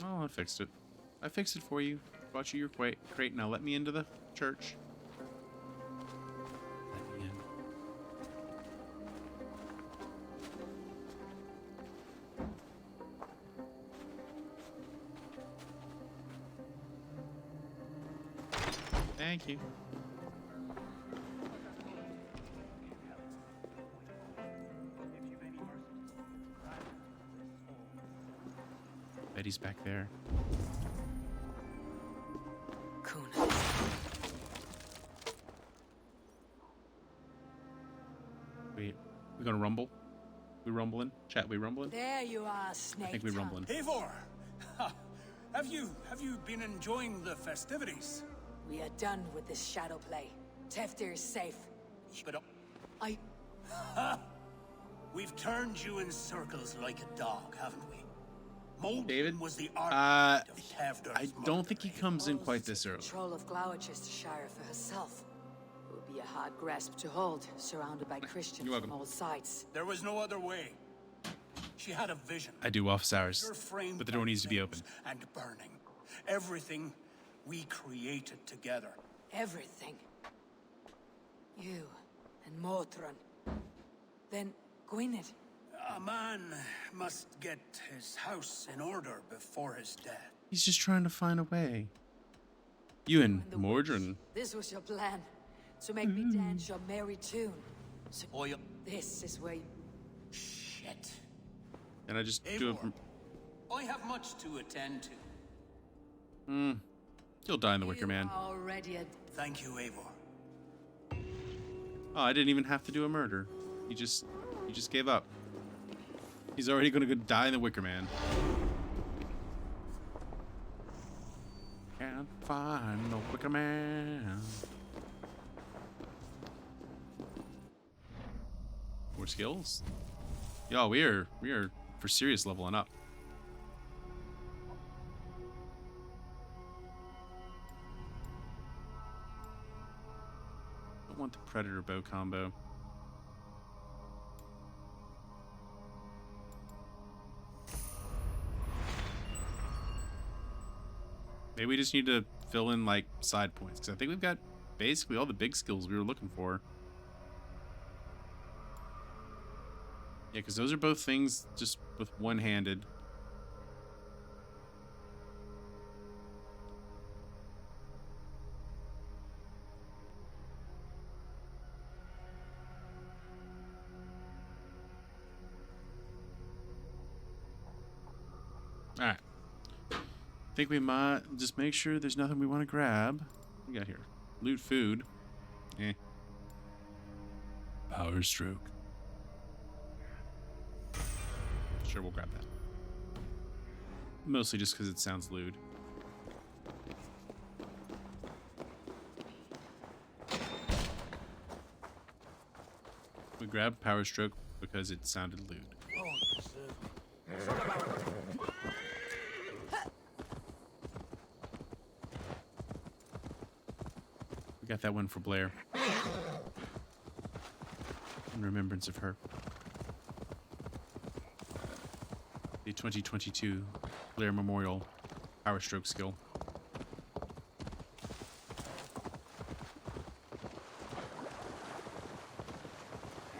Oh, I fixed it. I fixed it for you. Brought you your crate. Now let me into the church. Let me in. Thank you. Betty's back there. Kuna. We gonna rumble? We rumbling? Chat, we rumbling? There you are, Snake. I think we rumbling. Eivor! Have you been enjoying the festivities? We are done with this shadow play. Teftir is safe. But I... we've turned you in circles like a dog, haven't we? Mold David? was the architect of Teftir's I don't think he comes in quite this early. Control of Gloucestershire for herself. It would be a hard grasp to hold, surrounded by Christians You're from welcome. all sides. There was no other way. She had a vision. I do office hours, You're framed but the door by needs to be open. things and burning. Everything we created together. Everything. You and Motran. Then Gwynedd. A man must get his house in order before his death. He's just trying to find a way. You and Mordrin. This was your plan. To make me dance your merry tune. So this is where you... Shit. Can I just do Eivor, I have much to attend to. He'll die in the Wicker Man. Already a... Thank you, Eivor. Oh, I didn't even have to do a murder. He just gave up. He's already gonna go die in the Wicker Man. Can't find no Wicker Man. More skills. Yo, we are for serious leveling up. predator bow combo. Maybe we just need to fill in like side points, because I think we've got basically all the big skills we were looking for. Yeah, because those are both things just with one-handed. All right. I think we might just make sure there's nothing we want to grab. What we got here? Loot food. Eh. Power stroke. Sure, we'll grab that. Mostly just because it sounds lewd. We grabbed power stroke because it sounded lewd. We got that one for Blair. In remembrance of her. The 2022 Blair Memorial Power Stroke skill.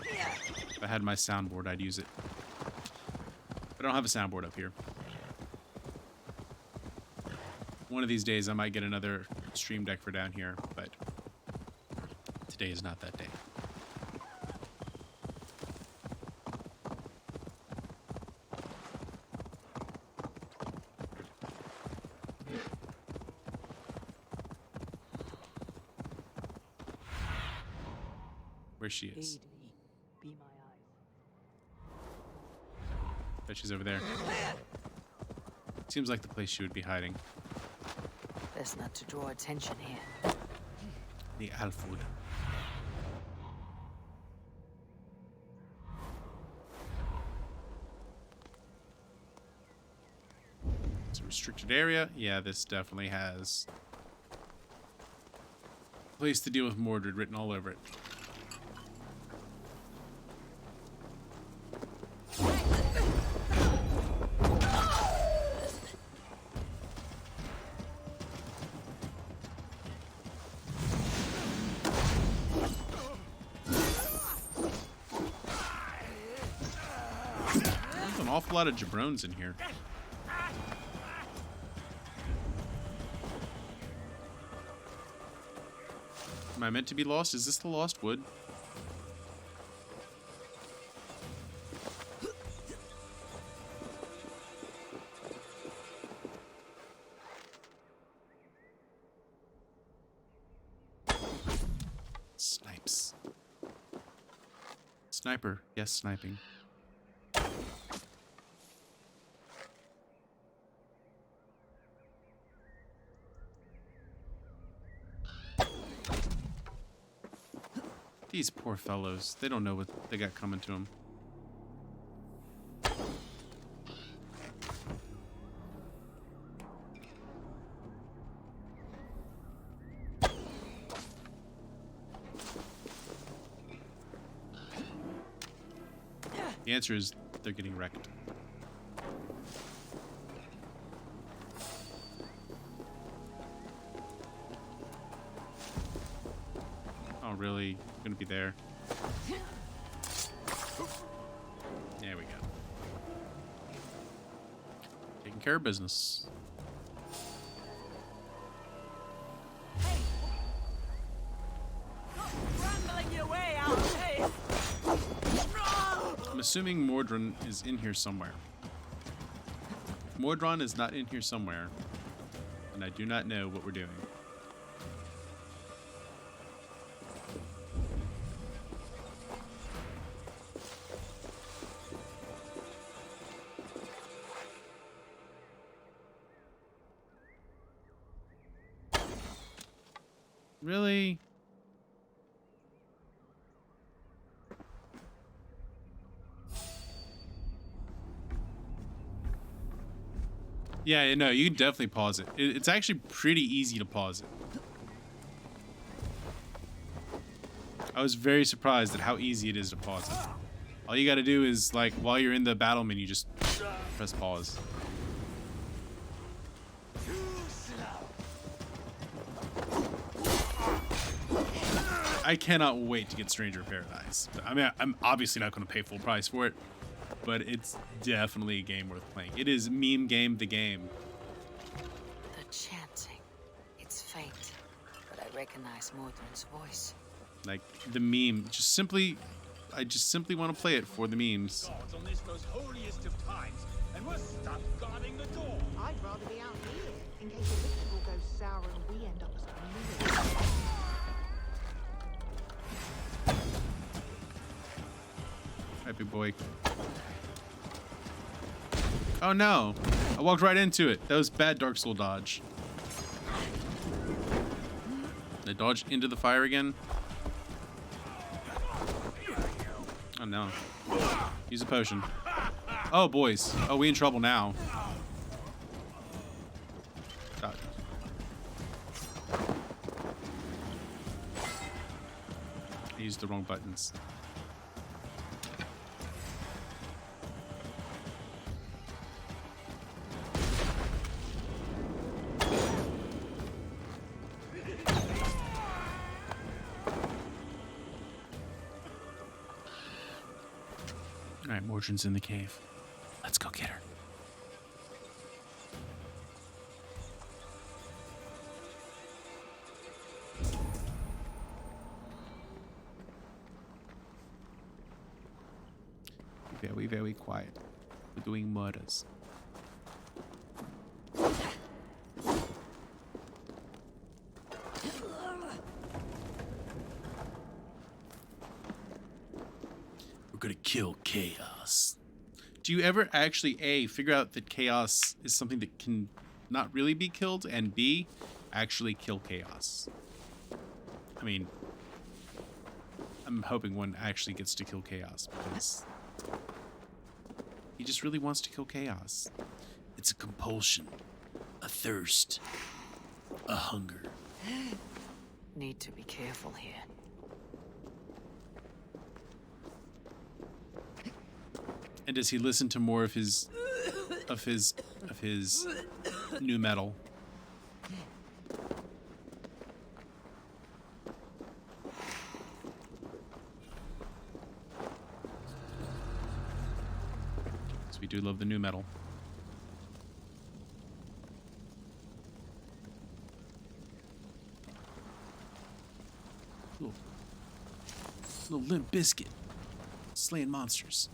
If I had my soundboard, I'd use it. But I don't have a soundboard up here. One of these days, I might get another stream deck for down here, but today is not that day. Where she is. Be my eyes. Bet she's over there. Seems like the place she would be hiding. Best not to draw attention here. The Alfwood. It's a restricted area. Yeah, this definitely has place to deal with Mordred written all over it. There's an awful lot of jabrones in here. Am I meant to be lost? Is this the Lost Wood? Snipes. Sniper. Yes, sniping. These poor fellows. They don't know what they got coming to them. The answer is they're getting wrecked. Oh, really? Gonna be there. There we go. Taking care of business. I'm assuming Mordron is in here somewhere. If Mordron is not in here somewhere, and I do not know what we're doing. Really? Yeah, no, you can definitely pause it. It's actually pretty easy to pause it. I was very surprised at how easy it is to pause it. All you gotta do is, like, while you're in the battle menu, just press pause. I cannot wait to get Stranger of Paradise. I mean, I'm obviously not going to pay full price for it, but it's definitely a game worth playing. It is meme game the game. The chanting. It's faint, but I recognize Mordrin's voice. Like, the meme. I just simply want to play it for the memes. Gods on this most holiest of times, and we're stuck guarding the door. I'd rather be out here, in case the ritual goes sour and we end up as communities. Alright, big boy. Oh no! I walked right into it. That was bad Dark Soul dodge. Did I dodge into the fire again? Oh no. Use a potion. Oh boys. Oh, we in trouble now. Dodge. I used the wrong buttons. Alright, Mordrin's in the cave. Let's go get her. Very, very quiet. We're doing murders. Gonna kill chaos. Do you ever actually A, figure out that chaos is something that can not really be killed, and B, actually kill chaos? I mean, I'm hoping one actually gets to kill chaos, because he just really wants to kill chaos. It's a compulsion, a thirst, a hunger. Need to be careful here. And does he listen to more of his new metal? So we do love the new metal. Little Limp Biscuit, slaying monsters.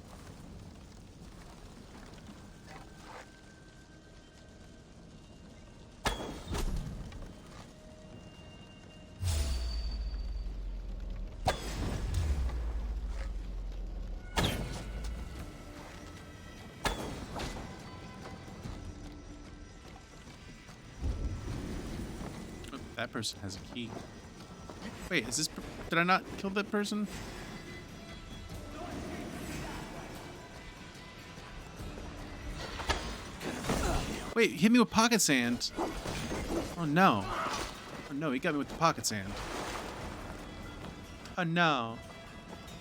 That person has a key. Wait, is this... Did I not kill that person? Wait, hit me with pocket sand. Oh no. Oh no, he got me with the pocket sand. Oh no.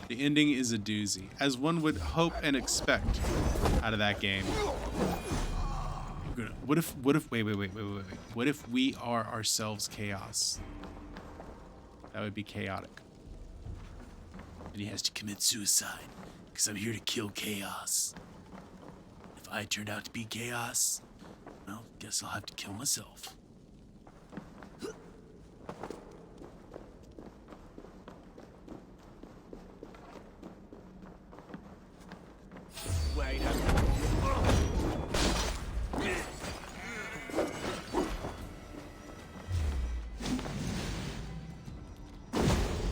The ending is a doozy, as one would hope and expect out of that game. What if, wait. What if we are ourselves chaos? That would be chaotic. And he has to commit suicide, because I'm here to kill chaos. If I turned out to be chaos, well, guess I'll have to kill myself. Wait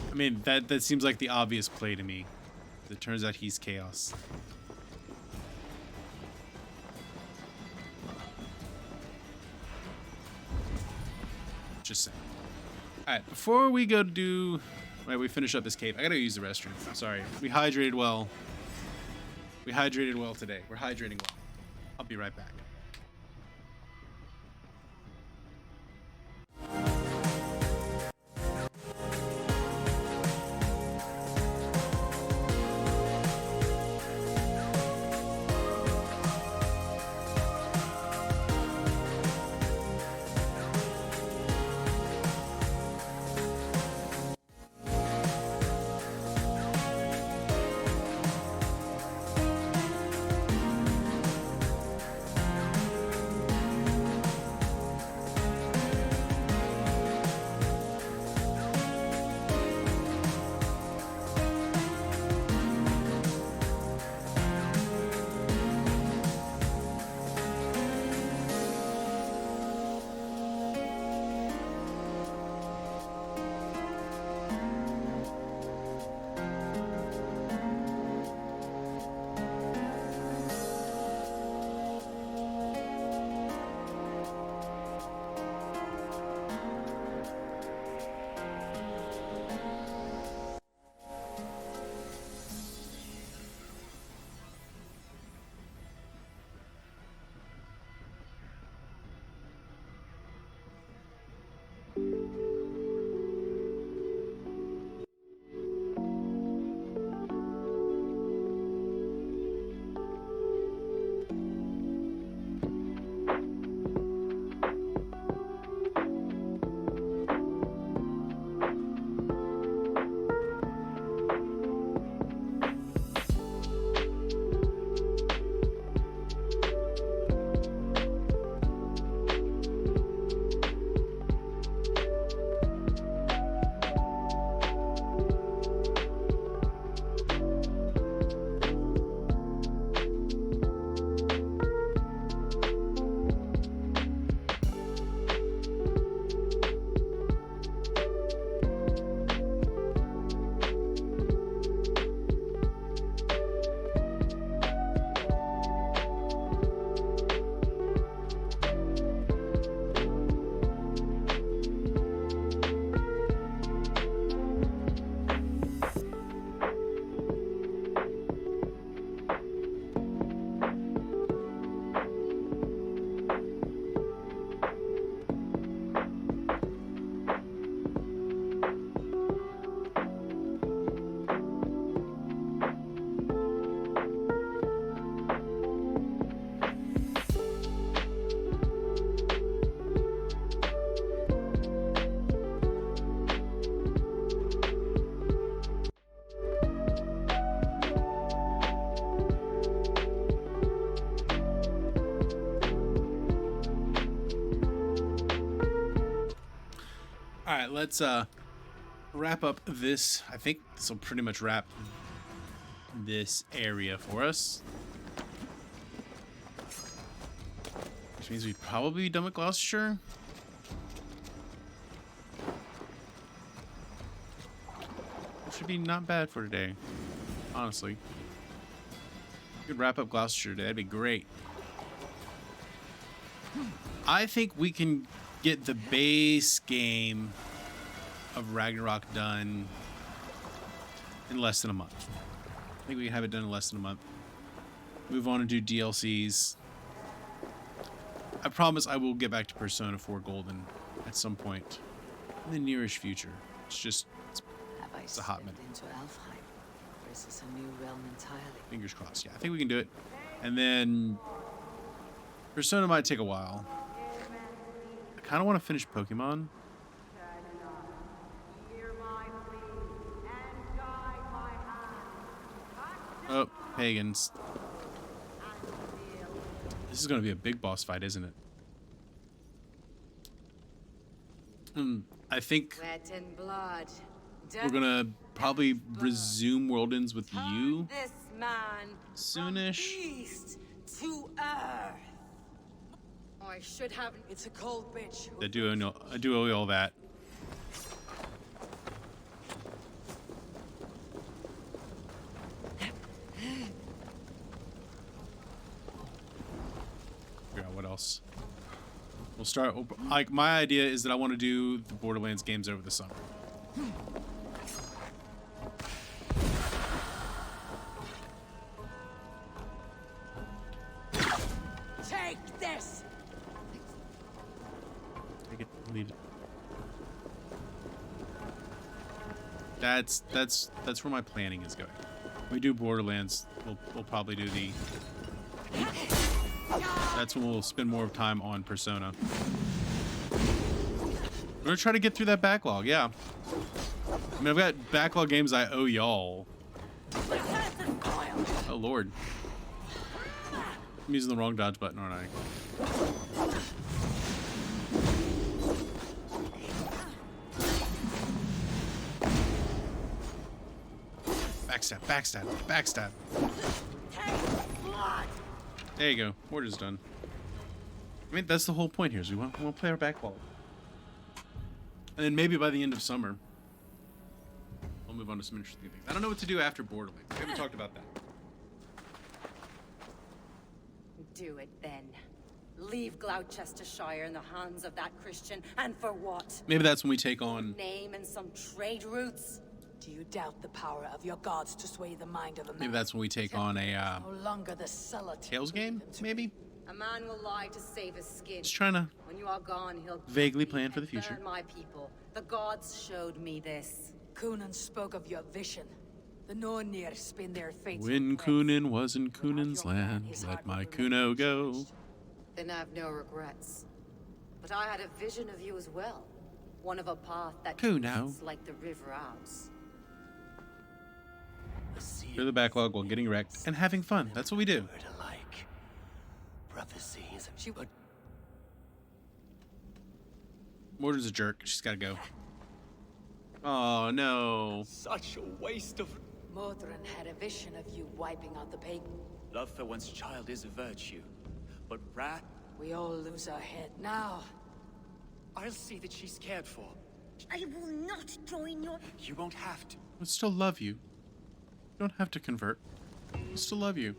I mean, that seems like the obvious play to me. It turns out he's chaos. Just saying. Alright, before we go do... Right, we finish up this cave. I gotta go use the restroom. I'm sorry. We hydrated well. We hydrated well today. We're hydrating well. I'll be right back. All right, let's wrap up this. I think this will pretty much wrap this area for us. Which means we'd probably be done with Gloucestershire. Which should be not bad for today, honestly. We could wrap up Gloucestershire today. That'd be great. I think we can get the base game of Ragnarok done in less than a month. I think we can have it done in less than a month. Move on and do DLCs. I promise I will get back to Persona 4 Golden at some point in the nearest future. It's a hot minute. Into Elfheim, or is this a new realm entirely? Fingers crossed. Yeah, I think we can do it. And then Persona might take a while. I kind of want to finish Pokemon. Oh, pagans. This is going to be a big boss fight, isn't it? I think Wet in blood. we're going to probably resume World Ends with you This man soonish. beast to earth. Oh, I should have. It's a cold bitch. I do owe you all that. Figure out what else. We'll start. Like, my idea is that I want to do the Borderlands games over the summer. Take this. Take it, leave it. That's where my planning is going. When we do Borderlands, we'll probably do the. That's when we'll spend more time on Persona. We're gonna try to get through that backlog, yeah. I mean, I've got backlog games I owe y'all. Oh lord. I'm using the wrong dodge button, aren't I? Backstab, backstab, backstab. There you go. Order's done. I mean, that's the whole point here, is we want to play our backlog. And then maybe by the end of summer, we'll move on to some interesting things. I don't know what to do after Borderlands. We haven't talked about that. Do it then. Leave Gloucestershire in the hands of that Christian, and for what? Maybe that's when we take on... Name and some trade routes. Do you doubt the power of your gods to sway the mind of a man? Maybe that's when we take on a No longer the solitude Tales game, maybe? A man will lie to save his skin. Just trying to When you are gone, he'll vaguely plan for the future. burn my people. The gods showed me this. Kunan spoke of your vision. The Nornir spin their fates. When Kunin was in Kunin's land, let my Kuno go. Then I have no regrets. But I had a vision of you as well. One of a path that Kuno. leads like the river Ouse. Clear the backlog while getting wrecked and having fun. That's what we do. Prophecies. She would. Mordred's a jerk. She's got to go. Oh, no. Such a waste of... Mordred had a vision of you wiping out the pagan. Love for one's child is a virtue, but wrath... We all lose our head now. I'll see that she's cared for. I will not join your... You won't have to. I still love you. You don't have to convert. I still love you.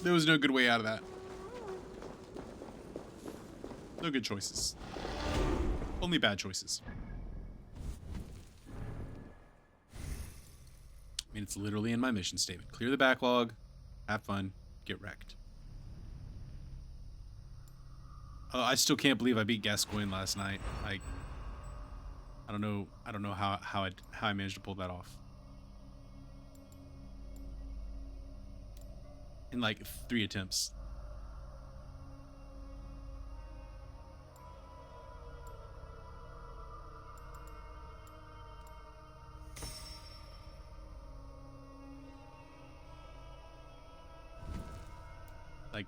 There was no good way out of that. No good choices. Only bad choices. I mean, it's literally in my mission statement. Clear the backlog, have fun, get wrecked. I still can't believe I beat Gascoigne last night. Like, I don't know how I managed to pull that off. In like 3 attempts. Like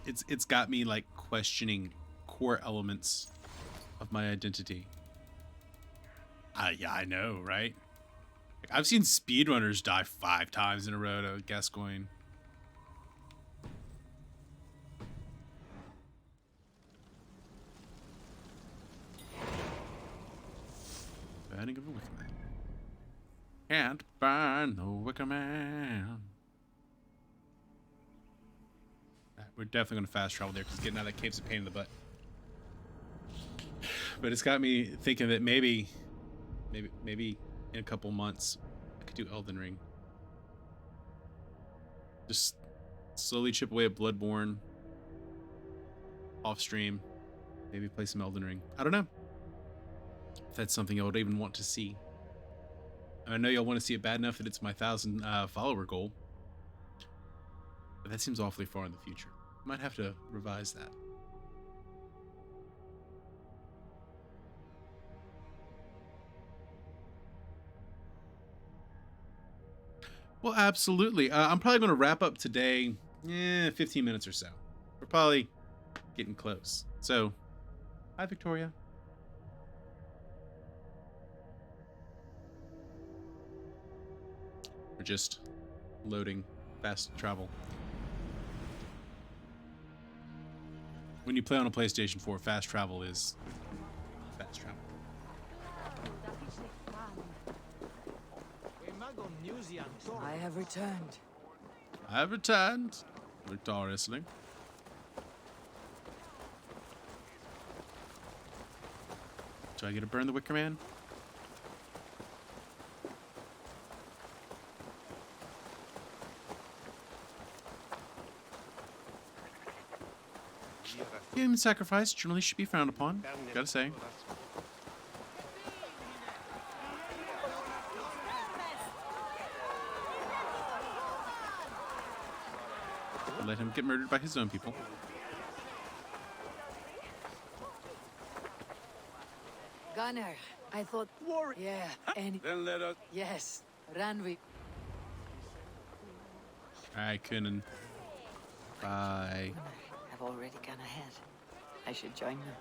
it's got me like questioning core elements of my identity. Yeah, I know, right? Like, I've seen speedrunners die 5 times in a row to Gascoigne. Burning of a Wicker Man. Can't burn the Wicker Man. We're definitely going to fast travel there because getting out of that cave's a pain in the butt. But it's got me thinking that maybe in a couple months I could do Elden Ring. Just slowly chip away at Bloodborne. Off stream. Maybe play some Elden Ring. I don't know if that's something I would even want to see. I know y'all want to see it bad enough that it's my 1,000 follower goal. But that seems awfully far in the future. Might have to revise that. Well, absolutely. I'm probably going to wrap up today 15 minutes or so. We're probably getting close. So, hi, Victoria. We're just loading fast travel. When you play on a PlayStation 4, fast travel is fast travel. I have returned. I have returned victoriously. Do I get to burn the Wicker Man? Human sacrifice generally should be frowned upon, gotta say. Let him get murdered by his own people. Gunner, I thought... Yeah, and... Then let us... Yes, Ranvi. Alright, Kunin. Bye. I've already gone ahead. I should join them.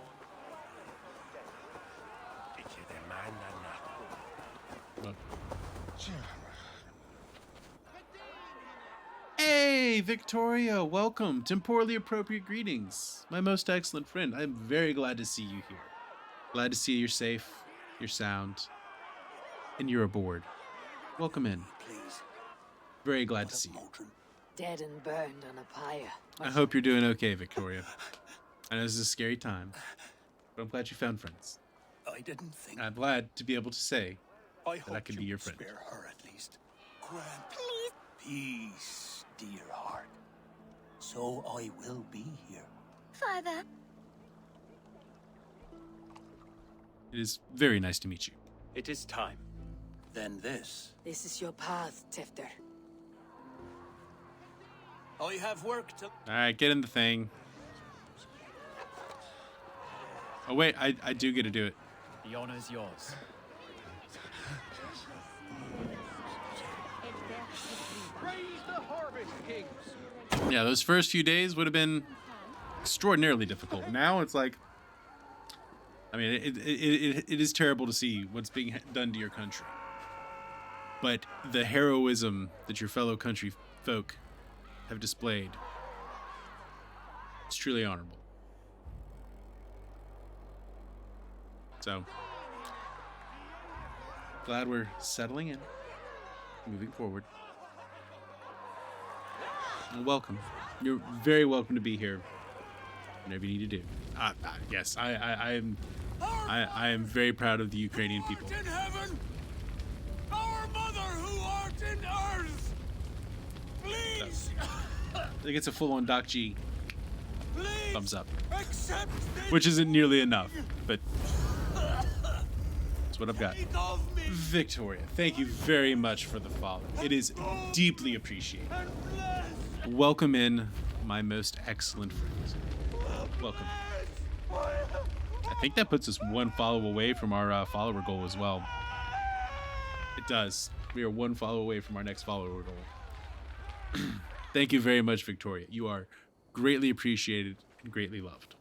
Look. Hey, Victoria, welcome. Temporally appropriate greetings. My most excellent friend. I'm very glad to see you here. Glad to see you're safe, you're sound, and you're aboard. Welcome in. Please. Very glad to see you. Dead and burned on a pyre. I hope you're doing okay, Victoria. I know this is a scary time, but I'm glad you found friends. I didn't think... I'm glad to be able to say that I hope could you be your would friend. spare her at least. Grant. Please. Peace, dear heart. So so I will be here. Father. It is very nice to meet you. It is time. Then this. This is your path, Tefter. I have work to... All right, get in the thing. Oh, wait, I do get to do it. The honor is yours. Praise the Harvest Kings. Yeah, those first few days would have been extraordinarily difficult. Now it's like, I mean, it is terrible to see what's being done to your country. But the heroism that your fellow country folk have displayed, it's truly honorable. So, glad we're settling in, moving forward. And welcome. You're very welcome to be here. Whatever you need to do. Yes, I am very proud of the Ukrainian people. In heaven, our mother who art in earth, please, I think it's a full-on Doc G please thumbs up, accept this. which isn't nearly enough, but that's what I've got. Victoria, thank you very much for the follow. It is deeply appreciated. Welcome in, my most excellent friends. Welcome. I think that puts us one follow away from our follower goal as well. It does. We are one follow away from our next follower goal. Thank you very much, Victoria. You are greatly appreciated and greatly loved.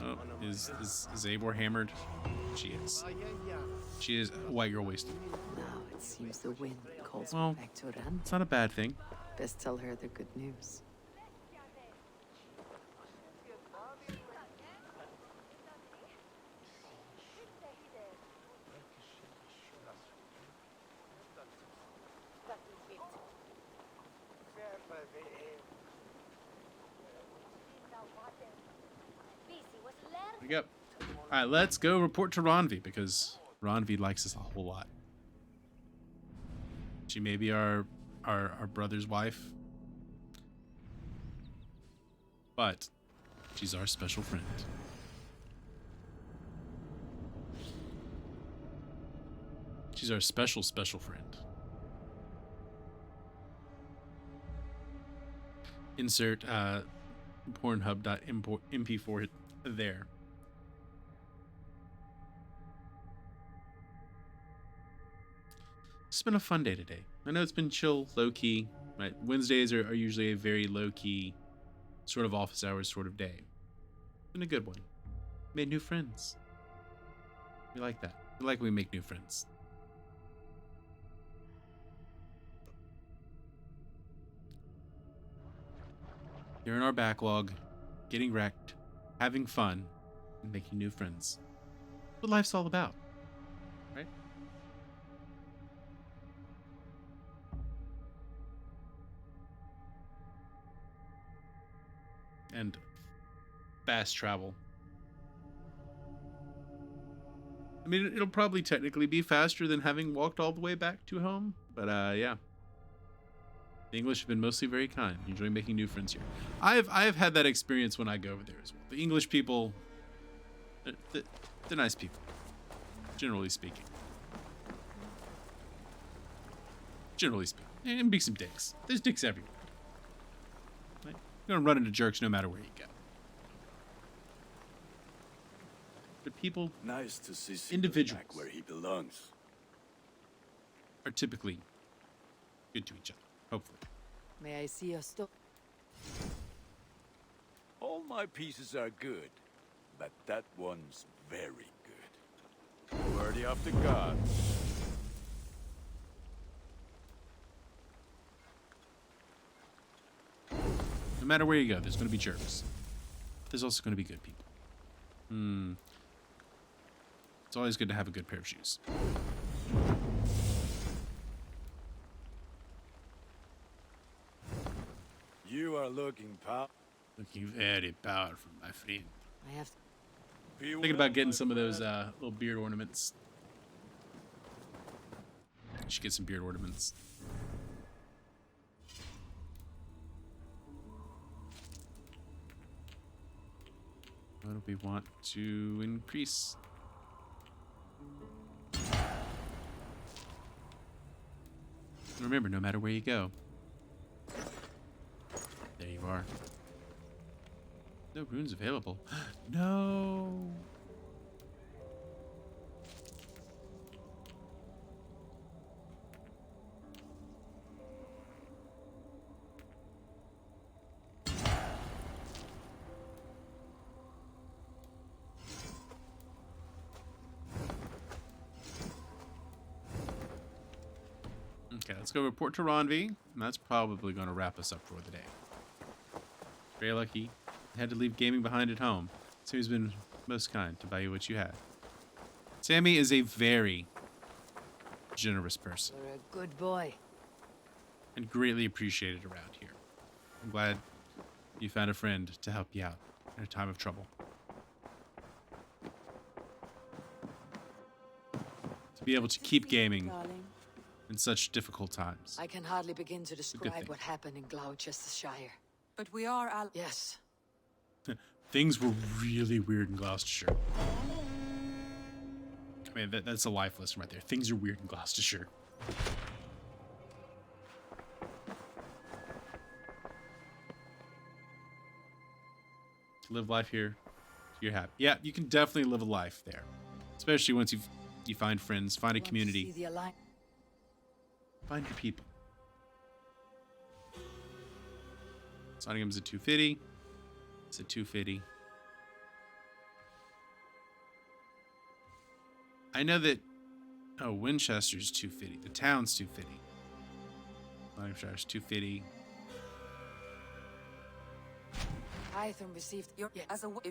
Oh, is Eivor hammered? She is. She is white girl wasted. Now it seems the wind calls Well, me back to Ran. It's not a bad thing. Best tell her the good news. There you go. All right, let's go report to Ronvi because Ronvi likes us a whole lot. She may be our brother's wife, but she's our special friend. She's our special friend. Insert Pornhub.mp4 there. It's been a fun day today. I know it's been chill, low-key. Right? Wednesdays are usually a very low-key, sort of office hours sort of day. Been a good one. Made new friends. We like that. We like when we make new friends. Here in our backlog, getting wrecked, having fun, and making new friends. That's what life's all about, right? And fast travel. I mean, it'll probably technically be faster than having walked all the way back to home, but yeah. The English have been mostly very kind. Enjoy making new friends here. I've had that experience when I go over there as well. The English people, they're nice people, generally speaking. Generally speaking, and be some dicks. There's dicks everywhere. Right? You're gonna run into jerks no matter where you go. But people, Nice to see individuals, back where he belongs. are typically good to each other. Hopefully. May I see your stuff? All my pieces are good, but that one's very good. Worthy of the gods. No matter where you go, there's going to be jerks. There's also going to be good people. It's always good to have a good pair of shoes. You are looking Looking very powerful, my friend. I have Thinking about getting some of those little beard ornaments. Should get some beard ornaments. What do we want to increase? Remember, no matter where you go, there you are. No runes available. No. Okay, let's go report to Ronvi, and that's probably going to wrap us up for the day. Very lucky. Had to leave gaming behind at home, so he's been most kind to buy you what you had. Sammy is a very generous person. You're a good boy. And greatly appreciated around here. I'm glad you found a friend to help you out in a time of trouble. To be able to keep gaming in such difficult times. I can hardly begin to describe thing. what happened in Gloucestershire. But we are al- Yes. Things were really weird in Gloucestershire. I mean, that's a life lesson right there. Things are weird in Gloucestershire. To live life here, you're happy. Yeah, you can definitely live a life there. Especially once you find friends, find a community. See the alliance. Find your people. Nottingham's at 250. It's at 250. I know that. Oh, Winchester's 250. The town's 250. Nottingshire's 250. Hytham received your as a We're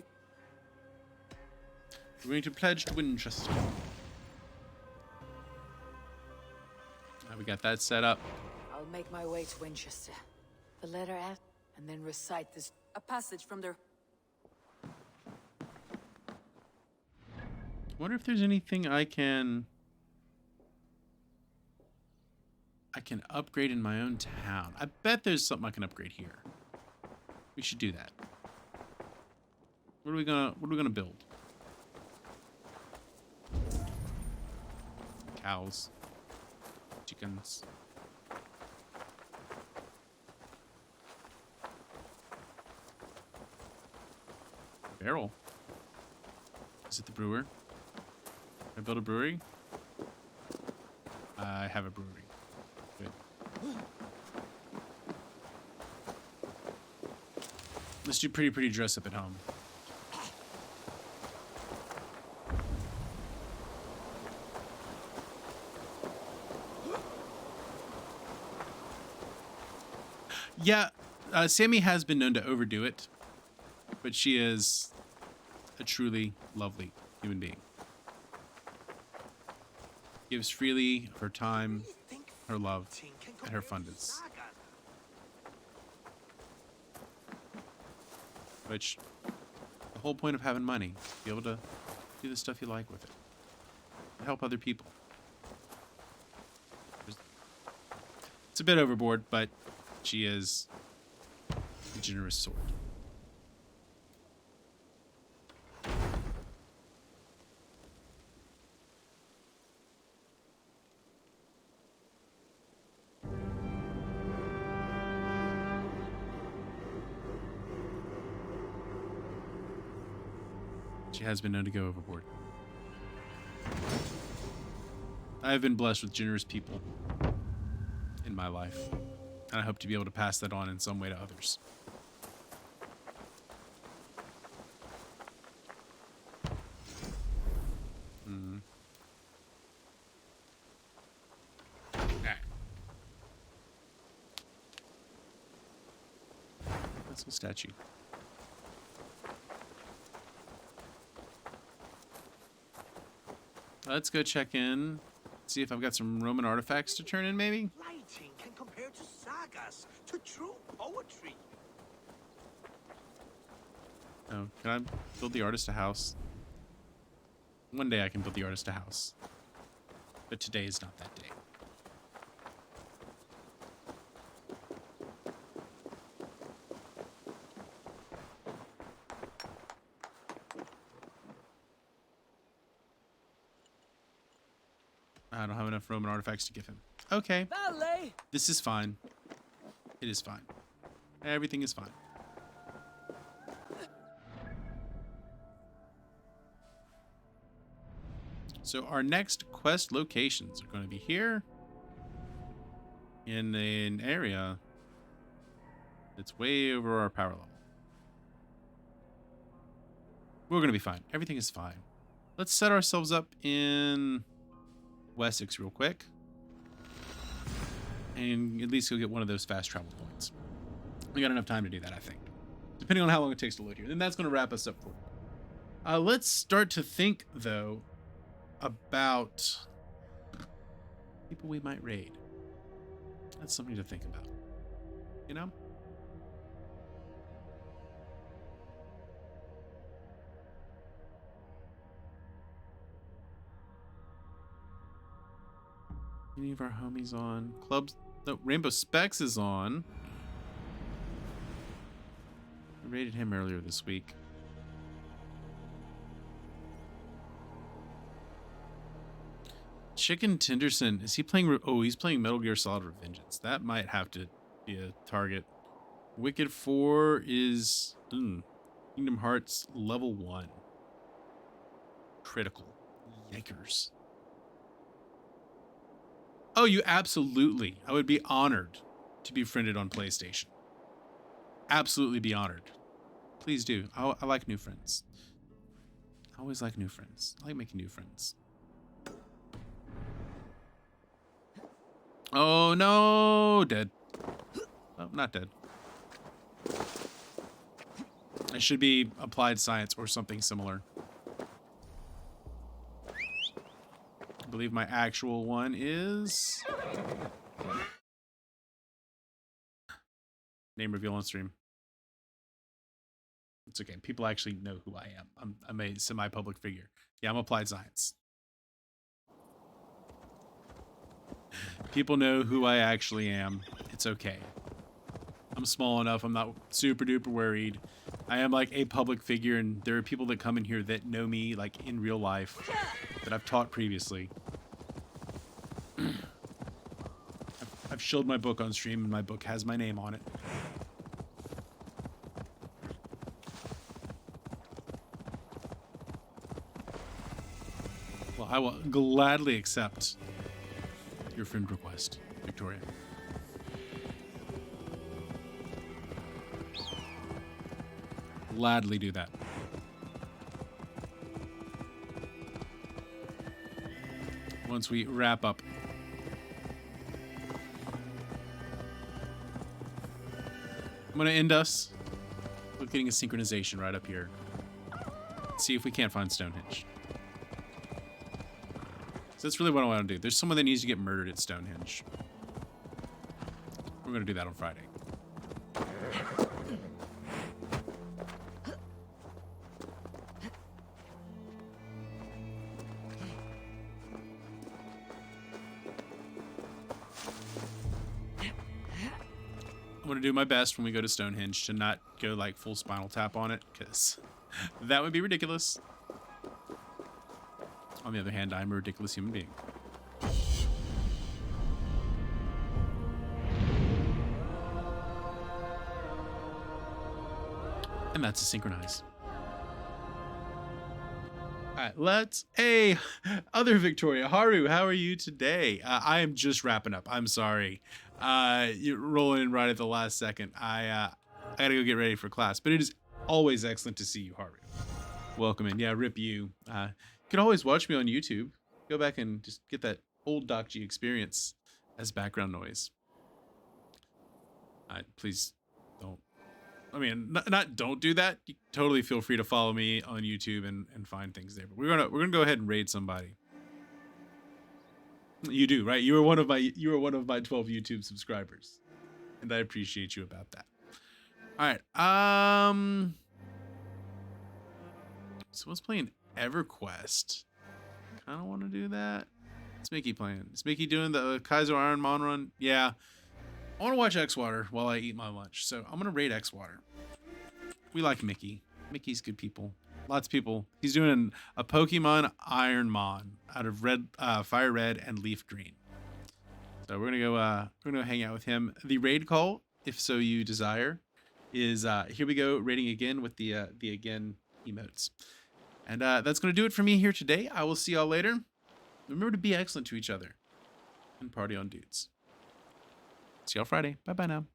going to pledge to Winchester. We got that set up. I'll make my way to Winchester. The letter F, and then recite this. a passage from their Wonder if there's anything I can upgrade in my own town. I bet there's something I can upgrade here. We should do that. What are we gonna build? Cows. Chickens. Barrel. Is it the brewer? Can I build a brewery? I have a brewery. Good. Let's do pretty dress up at home. Yeah, Sammy has been known to overdo it, but she is a truly lovely human being. Gives freely of her time, her love, and her fundance. Which, the whole point of having money, be able to do the stuff you like with it. And help other people. It's a bit overboard, but she is a generous sort. She has been known to go overboard. I have been blessed with generous people in my life, and I hope to be able to pass that on in some way to others. Alright. That's a statue. Let's go check in. See if I've got some Roman artifacts to turn in, maybe? Writing can compare to sagas, to true poetry. Oh, can I build the artist a house? One day I can build the artist a house. But today is not that day. I don't have enough Roman artifacts to give him. Okay. Valet! This is fine. It is fine. Everything is fine. So our next quest locations are going to be here in an area that's way over our power level. We're going to be fine. Everything is fine. Let's set ourselves up in Wessex real quick. And at least go get one of those fast travel points. We got enough time to do that, I think. Depending on how long it takes to load here. Then that's going to wrap us up for it. Let's start to think, though, about people we might raid. That's something to think about. You know? Any of our homies on? Clubs? No, Rainbow Specs is on. I raided him earlier this week. Chicken Tenderson, is he playing? Oh, he's playing Metal Gear Solid Revengeance. That might have to be a target. Wicked 4 is Kingdom Hearts level 1. Critical. Yikers. Oh, you absolutely. I would be honored to be friended on PlayStation. Absolutely be honored. Please do. I like new friends. I always like new friends. I like making new friends. Oh, no. Dead. Oh, not dead. It should be applied science or something similar. I believe my actual one is... Name reveal on stream. It's okay. People actually know who I am. I'm a semi-public figure. Yeah, I'm applied science. People know who I actually am. It's okay. I'm small enough. I'm not super duper worried. I am like a public figure, and there are people that come in here that know me like in real life that I've taught previously. I've showed my book on stream, and my book has my name on it. Well, I will gladly accept your friend request, Victoria. Gladly do that. Once we wrap up. I'm going to end us with getting a synchronization right up here. See if we can't find Stonehenge. So that's really what I want to do. There's someone that needs to get murdered at Stonehenge. We're going to do that on Friday. I'm going to do my best when we go to Stonehenge to not go like full Spinal Tap on it, because that would be ridiculous. On the other hand, I'm a ridiculous human being. And that's a synchronize. All right, let's... Hey, other Victoria. Haru, how are you today? I am just wrapping up. I'm sorry. You're rolling in right at the last second. I gotta go get ready for class. But it is always excellent to see you, Haru. Welcome in. Yeah, rip you. You can always watch me on YouTube. Go back and just get that old Doc G experience as background noise. Please don't. I mean, not don't do that. You totally feel free to follow me on YouTube and find things there. But we're gonna go ahead and raid somebody. You do, right? You are one of my 12 YouTube subscribers, and I appreciate you about that. All right. So let's play an EverQuest. Kind of want to do that. What's Mickey playing? Is Mickey doing the Kaiser Iron Mon run? Yeah. I want to watch X-Water while I eat my lunch, so I'm gonna raid X-Water. We like Mickey. Mickey's good people. Lots of people. He's doing a Pokemon Ironmon out of red, Fire Red and Leaf Green. So we're gonna hang out with him. The raid call, if so you desire, is here we go, raiding again with the again emotes. And that's gonna do it for me here today. I will see y'all later. Remember to be excellent to each other and party on dudes. See y'all Friday. Bye bye now.